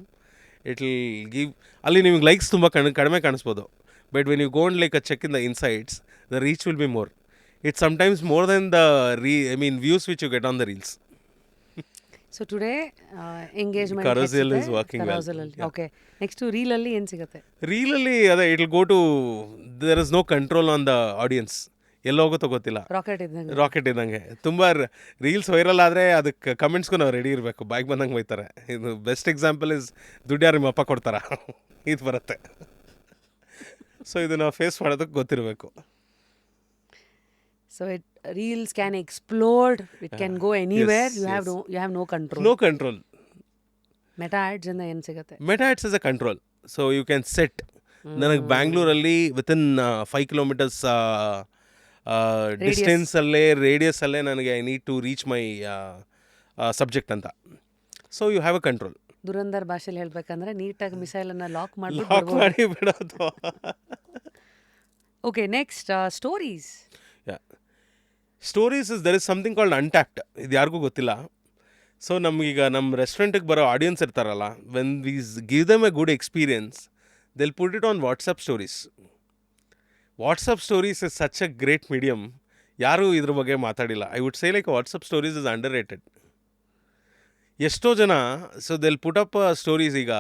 it will give, ಅಲ್ಲಿ ನಿಮಗೆ likes ತುಂಬ ಕಡಿಮೆ ಕಾಣಿಸ್ಬೋದು. But when you go and like a check in the insights, the reach will be more. It's sometimes more than the views which you get on the reels. So today engagement Carousel is working well. Yeah. Okay, next ರೀಲಲ್ಲಿ ಏನು ಸಿಗುತ್ತೆ? ರೀಲಲ್ಲಿ ಅದೇ it will go to, there is no control on the audience. ಎಲ್ಲೋಗುತ್ತೋ ಗೊತ್ತಿಲ್ಲ, rocket ಇದ್ದಂಗೆ. Rocket ಇದ್ದಂಗೆ. ತುಂಬ ರೀಲ್ಸ್ ವೈರಲ್ ಆದರೆ ಅದಕ್ಕೆ ಕಮೆಂಟ್ಸ್ಗೂ ನಾವು ರೆಡಿ ಇರಬೇಕು, ಬಾಯ್ಗೆ ಬಂದಂಗೆ ಬೈತಾರೆ. ಇದು ಬೆಸ್ಟ್ ಎಕ್ಸಾಂಪಲ್ ಇಸ್ ದುಡ್ಡು ಯಾರು ನಿಮ್ಮ ಅಪ್ಪ ಕೊಡ್ತಾರ ಇದು ಬರುತ್ತೆ. ಸೊ ಇದು ನಾವು ಫೇಸ್ ಮಾಡೋದಕ್ಕೆ ಗೊತ್ತಿರಬೇಕು. So it reels can explored, it can go anywhere, you have no control. No control. Meta ads ಇಂದ ಏನು ಸಿಗುತ್ತೆ? Meta ads is a control. So you can set, ನನಗೆ ಬ್ಯಾಂಗ್ಳೂರಲ್ಲಿ ವಿತಿನ್ 5 ಕಿಲೋಮೀಟರ್ಸ್ ಡಿಸ್ಟೆನ್ಸಲ್ಲೇ, ರೇಡಿಯಸಲ್ಲೇ ನನಗೆ I need to reach my subject ಅಂತ. So you have a control. ದುರಂದರ್ ಭಾಷೆಯಲ್ಲಿ ಹೇಳ್ಬೇಕಂದ್ರೆ ನೀಟಾಗಿ ಮಿಸೈಲನ್ನು ಲಾಕ್ ಲಾಕ್ ಮಾಡಿ ಮಾಡಿ ಬಿಡೋದು. Okay, next stories. Stories is there is something called untapped. ಇದು ಯಾರಿಗೂ ಗೊತ್ತಿಲ್ಲ. ಸೊ ನಮಗೀಗ ನಮ್ಮ ರೆಸ್ಟೋರೆಂಟಿಗೆ ಬರೋ ಆಡಿಯನ್ಸ್ ಇರ್ತಾರಲ್ಲ, when we give them a good experience, they'll put it on WhatsApp stories. WhatsApp stories is such a great medium. ಯಾರೂ ಇದ್ರ ಬಗ್ಗೆ ಮಾತಾಡಿಲ್ಲ. I would say like WhatsApp stories is underrated. ಎಷ್ಟೋ ಜನ, so they'll put up stories. ಈಗ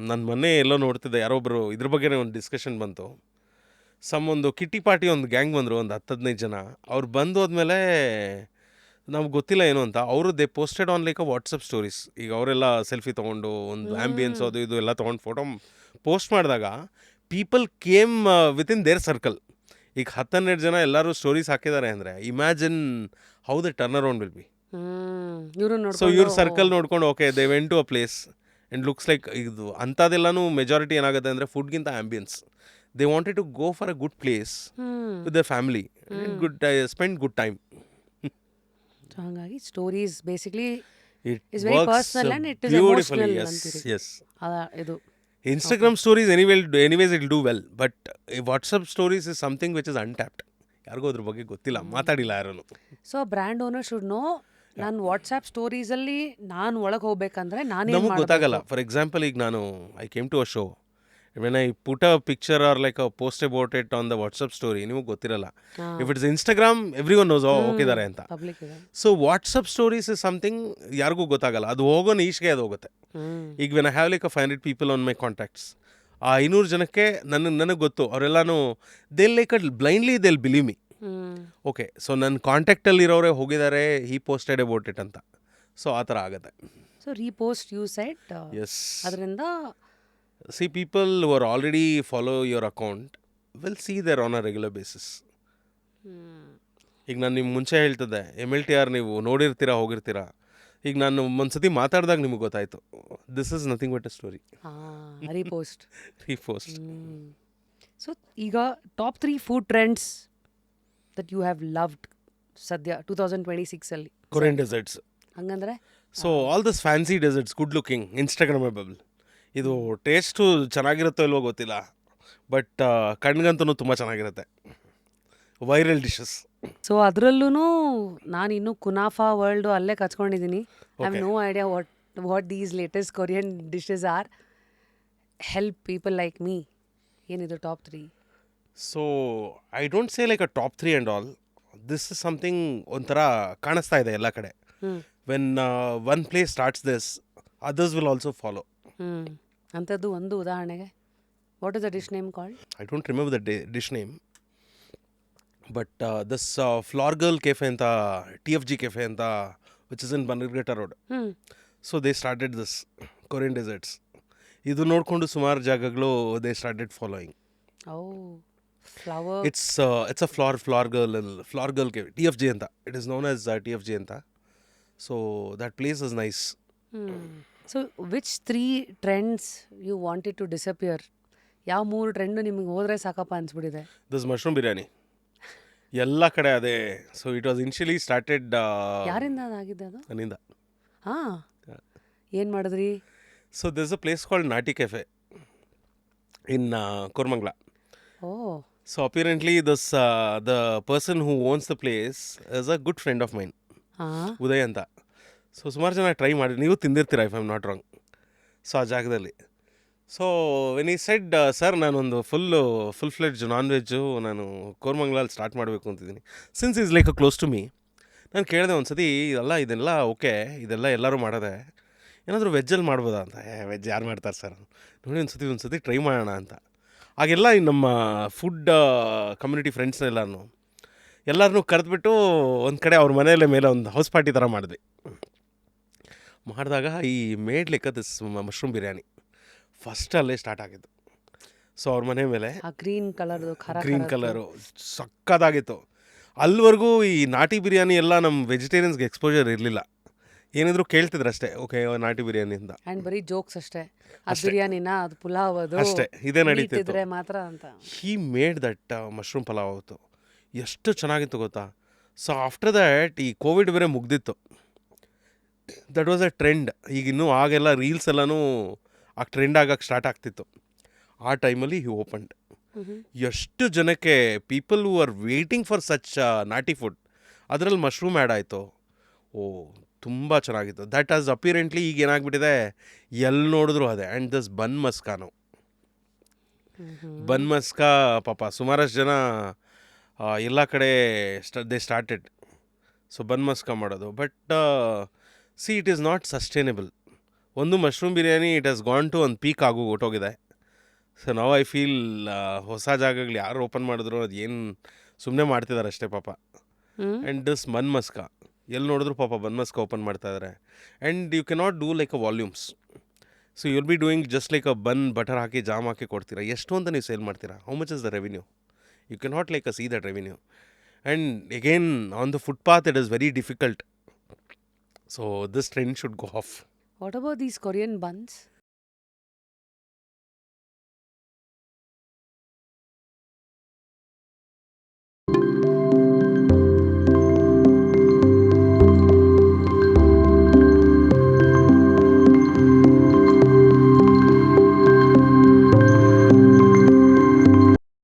ನನ್ನ ಮೊನ್ನೆ ಎಲ್ಲೋ ನೋಡ್ತಿದ್ದೆ, ಯಾರೊಬ್ಬರು ಇದ್ರ ಬಗ್ಗೆನೇ ಒಂದು ಡಿಸ್ಕಷನ್ ಬಂತು. ಒಂದು ಕಿಟ್ಟಿ ಪಾರ್ಟಿ, ಒಂದು ಗ್ಯಾಂಗ್ ಬಂದರು, ಒಂದು 10-15 ಜನ. ಅವ್ರು ಬಂದು ಹೋದ್ಮೇಲೆ ನಮ್ಗೆ ಗೊತ್ತಿಲ್ಲ ಏನು ಅಂತ, ಅವರು they posted on like a WhatsApp stories. ಈಗ ಅವರೆಲ್ಲ ಸೆಲ್ಫಿ ತೊಗೊಂಡು ಒಂದು ಆ್ಯಂಬಿಯನ್ಸ್ ಅದು ಇದು ಎಲ್ಲ ತೊಗೊಂಡು ಫೋಟೋ ಪೋಸ್ಟ್ ಮಾಡಿದಾಗ people came within their circle. ಈಗ 10-12 ಜನ ಎಲ್ಲರೂ ಸ್ಟೋರೀಸ್ ಹಾಕಿದ್ದಾರೆ ಅಂದರೆ imagine how the turnaround will be. So ಇವ್ರ ಸರ್ಕಲ್ ನೋಡ್ಕೊಂಡು okay they went to a place and looks like ಇದು ಅಂಥದ್ದೆಲ್ಲನೂ ಮೆಜಾರಿಟಿ ಏನಾಗುತ್ತೆ ಅಂದರೆ ಫುಡ್ಗಿಂತ ambience. They wanted to go for a good place with the family, good spend good time. So ಹಾಗಾಗಿ stories basically It is very works personal and it is beautifully. emotional Yes, ಅಂತೀರಿ. yes. ಇದು Instagram stories anyways it will do well, but WhatsApp stories is something which is untapped. ಯಾರಿಗೂ ಅದ್ರ ಬಗ್ಗೆ ಗೊತ್ತಿಲ್ಲ, ಮಾತಾಡಿಲ್ಲ ಯಾರೂ. So brand owner should know, ನಾನು WhatsApp ಸ್ಟೋರೀಸಲ್ಲಿ ನಾನು ಒಳಗೆ ಹೋಗ್ಬೇಕಂದ್ರೆ ನಾನೇ ನಮಗೆ ಗೊತ್ತಾಗಲ್ಲ. ಫಾರ್ ಎಕ್ಸಾಂಪಲ್, ಈಗ ನಾನು I came to a show, when I put a picture or like a post about it on the WhatsApp story, ನಿಮಗೆ ಗೊತ್ತಿರಲ್ಲ. If it's Instagram everyone knows ಹೋಗಿದ್ದಾರೆ ಅಂತ. ಪಬ್ಲಿಕ್ ಇದೆ. So WhatsApp stories is something ಯಾರಿಗೂ ಗೊತ್ತಾಗಲ್ಲ. ಅದು ಹೋಗೋ ಈಶ್ಗೆ ಅದು ಹೋಗುತ್ತೆ. ಈಗ when I have like a 500 people on my contacts, ಆ 500 ಜನಕ್ಕೆ ನನಗೆ ಗೊತ್ತು, ಅವರೆಲ್ಲನೂ they like a blindly they believe me. Okay, so ನನ್ನ ಕಾಂಟ್ಯಾಕ್ಟಲ್ಲಿರೋರೇ ಹೋಗಿದ್ದಾರೆ, ಹಿ ಪೋಸ್ಟೆಡ್ ಅಬೌಟ್ ಇಟ್ ಅಂತ. ಸೊ ಆ ಥರ ಆಗುತ್ತೆ. So repost you set, yes. ಅದರಿಂದ See, people who are already follow your account will see there on a regular basis. ಈಗ ನಾನು ನಿಮ್ಗೆ ಮುಂಚೆ ಹೇಳ್ತಿದ್ದೆ, MLTR ನೀವು ನೋಡಿರ್ತೀರಾ, ಹೋಗಿರ್ತೀರಾ. ಈಗ ನಾನು ಒಂದ್ಸತಿ ಮಾತಾಡಿದಾಗ ನಿಮಗೆ ಗೊತ್ತಾಯಿತು, this is nothing but a story. Repost. Repost. So ಈಗ top 3 food trends that you have loved ಸದ್ಯ 2026 ಕೊರಿಯನ್ ಡೆಸರ್ಟ್ಸ್. ಹಂಗಂದ್ರೆ so all this fancy desserts, good looking, Instagrammable. ಇದು ಟೇಸ್ಟು ಚೆನ್ನಾಗಿರುತ್ತೋ ಇಲ್ವೋ ಗೊತ್ತಿಲ್ಲ, ಬಟ್ ಕಣ್ಗಂತೂ ತುಂಬ ಚೆನ್ನಾಗಿರುತ್ತೆ. Viral dishes. ಸೊ ಅದರಲ್ಲೂ ನಾನು ಇನ್ನೂ ಕುನಾಫಾ ವರ್ಲ್ಡು ಅಲ್ಲೇ ಕಚ್ಕೊಂಡಿದ್ದೀನಿ. I have no idea what these latest Korean dishes are. Help people like me. ಏನಿದು top 3? So I don't say like a top 3 and all. This is something ಒಂಥರ ಕಾಣಿಸ್ತಾ ಇದೆ ಎಲ್ಲ ಕಡೆ. When one place starts this, others will also follow. ಅಂಥದ್ದು ಒಂದು ಉದಾಹರಣೆಗೆ, what is the dish name called? I don't remember the dish name, but this Flour Girl Cafe ಅಂತ, TFG Cafe ಅಂತ, which is in Bannerghatta Road. So they started this Korean desserts. ಇದು ನೋಡಿಕೊಂಡು ಸುಮಾರು ಜಾಗಗಳು they started following. Flower, it's a Flour Girl Cafe, TFG ಅಂತ. It is known as TFG ಅಂತ. So that place is nice. So which 3 trends you wanted to disappear? ಯಾವ 3 trend ನಿಮಗೆ ಹೋದರೆ ಸಾಕಪ್ಪ ಅನ್ಸ್ಬಿಟ್ಟಿದೆ? This mushroom biryani. ಎಲ್ಲ ಕಡೆ ಅದೇ. So it was initially started ಯಾರಿಂದ ಅದಾಗಿದ್ದು ಅದು? ನನ್ನಿಂದ. ಹಾಂ, ಏನು ಮಾಡಿದ್ರಿ? So this a place called Naati Cafe in Koramangala. Oh, so apparently this the person who owns the place is a good friend of mine, ಹಾಂ, ಉದಯ್ ಅಂತ. ಸೊ ಸುಮಾರು ಜನ ಟ್ರೈ ಮಾಡಿ, ನೀವು ತಿಂದಿರ್ತೀರ if I am not wrong. So ಆ ಜಾಗದಲ್ಲಿ so when he said sir ನಾನೊಂದು ಫುಲ್ ಫ್ಲೆಡ್ಜ್ ನಾನ್ ವೆಜ್ಜು ನಾನು ಕೋರ್ಮಂಗ್ಲಲ್ಲಿ ಸ್ಟಾರ್ಟ್ ಮಾಡಬೇಕು ಅಂತಿದ್ದೀನಿ, since is like a close to me. ನಾನು ಕೇಳಿದೆ ಒಂದು ಸತಿ, ಇದೆಲ್ಲ ಓಕೆ, ಇದೆಲ್ಲ ಎಲ್ಲರೂ ಮಾಡೋದೆ, ಏನಾದರೂ ವೆಜ್ಜಲ್ಲಿ ಮಾಡ್ಬೋದಾ ಅಂತ. ವೆಜ್ ಯಾರು ಮಾಡ್ತಾರೆ ಸರ್, ನೋಡಿ ಒಂದು ಸತಿ ಟ್ರೈ ಮಾಡೋಣ ಅಂತ. ಆಗೆಲ್ಲ ನಮ್ಮ ಫುಡ್ ಕಮ್ಯುನಿಟಿ ಎಲ್ಲರನ್ನೂ ಕರೆದ್ಬಿಟ್ಟು ಒಂದು ಕಡೆ ಅವ್ರ ಮನೆಯಲ್ಲೇ ಮೇಲೆ ಒಂದು ಹೌಸ್ ಪಾರ್ಟಿ ಥರ ಮಾಡಿದ್ವಿ. ಮಾಡಿದಾಗ ಈ ಮೇಡ್ಲಿಕ್ಕೆ ದಿಸ್ ಮಶ್ರೂಮ್ ಬಿರಿಯಾನಿ ಫಸ್ಟ್ ಅಲ್ಲೇ ಸ್ಟಾರ್ಟ್ ಆಗಿದ್ದು. ಸೊ ಅವ್ರ ಮನೆ ಮೇಲೆ ಆ ಗ್ರೀನ್ ಕಲರ್ದು ಗ್ರೀನ್ ಕಲರು ಸಕ್ಕದಾಗಿತ್ತು. ಅಲ್ಲಿವರೆಗೂ ಈ ನಾಟಿ ಬಿರಿಯಾನಿ ಎಲ್ಲ ನಮ್ಮ ವೆಜಿಟೇರಿಯನ್ಸ್ಗೆ ಎಕ್ಸ್ಪೋಜರ್ ಇರಲಿಲ್ಲ, ಏನಿದ್ರು ಕೇಳ್ತಿದ್ರು ಅಷ್ಟೇ, ಓಕೆ ನಾಟಿ ಬಿರಿಯಾನಿ ಅಂತ. ಆ್ಯಂಡ್ ಬರೀ ಜೋಕ್ಸ್ ಅಷ್ಟೇ, ಅದು ಬಿರಿಯಾನಿನ, ಅದು ಪುಲಾವ್, ಅದು ಅಷ್ಟೇ, ಇದೇ ನಡೀತಿತ್ತು. ಇದ್ರೆ ಮಾತ್ರ ಅಂತ. He made that mushroom pulao ಅವತ್ತು ಎಷ್ಟು ಚೆನ್ನಾಗಿತ್ತು ಗೊತ್ತಾ. ಸೊ ಆಫ್ಟರ್ ದ್ಯಾಟ್ ಈ ಕೋವಿಡ್ ಬೇರೆ ಮುಗ್ದಿತ್ತು. That was a trend. ಈಗಿನ್ನೂ ಆಗೆಲ್ಲ ರೀಲ್ಸ್ ಎಲ್ಲನೂ ಆ ಟ್ರೆಂಡ್ ಆಗಕ್ಕೆ ಸ್ಟಾರ್ಟ್ ಆಗ್ತಿತ್ತು. ಆ ಟೈಮಲ್ಲಿ ಹಿ ಓಪನ್ಡ್. ಎಷ್ಟು ಜನಕ್ಕೆ people who are waiting for such ನಾಟಿ ಫುಡ್, ಅದರಲ್ಲಿ ಮಶ್ರೂಮ್ ಆ್ಯಡ್ ಆಯಿತು. ಓ ತುಂಬ ಚೆನ್ನಾಗಿತ್ತು. ದಟ್ ಆಸ್ ಅಪಿಯರೆಂಟ್ಲಿ ಈಗ ಏನಾಗ್ಬಿಟ್ಟಿದೆ, ಎಲ್ಲಿ ನೋಡಿದ್ರು ಅದೇ. ಆ್ಯಂಡ್ ದಿಸ್ ಬನ್ ಮಸ್ಕಾನು, ಬನ್ ಮಸ್ಕಾ ಪಾಪ ಸುಮಾರಷ್ಟು ಜನ ಎಲ್ಲ ಕಡೆ they started. So bun maska ಮಾಡೋದು. But see it is not sustainable. ಒಂದು mushroom biryani it has gone to ಒಂದು ಪೀಕ್ ಹೊಟ್ಟೋಗಿದೆ. ಸೊ ನಾವು ಐ ಫೀಲ್ ಹೊಸ ಜಾಗಗಳು ಯಾರು ಓಪನ್ ಮಾಡಿದ್ರು ಅದು ಏನು ಸುಮ್ಮನೆ ಮಾಡ್ತಿದ್ದಾರೆ ಅಷ್ಟೇ ಪಾಪ. ಆ್ಯಂಡ್ ದಿಸ್ ಬನ್ ಮಸ್ಕಾ ಎಲ್ಲಿ ನೋಡಿದ್ರು ಪಾಪ ಬನ್ ಮಸ್ಕಾ ಓಪನ್ ಮಾಡ್ತಾಯಿದ್ದಾರೆ. And you cannot do like a volumes. So you'll be doing just like a bun butter ಹಾಕಿ ಜಾಮ್ ಹಾಕಿ ಕೊಡ್ತೀರಾ. ಎಷ್ಟು ಅಂತ ನೀವು ಸೇಲ್ ಮಾಡ್ತೀರಾ? How much is the revenue? You cannot like a see that revenue. And again on the footpath it is very difficult. So this trend should go off. What about these Korean buns?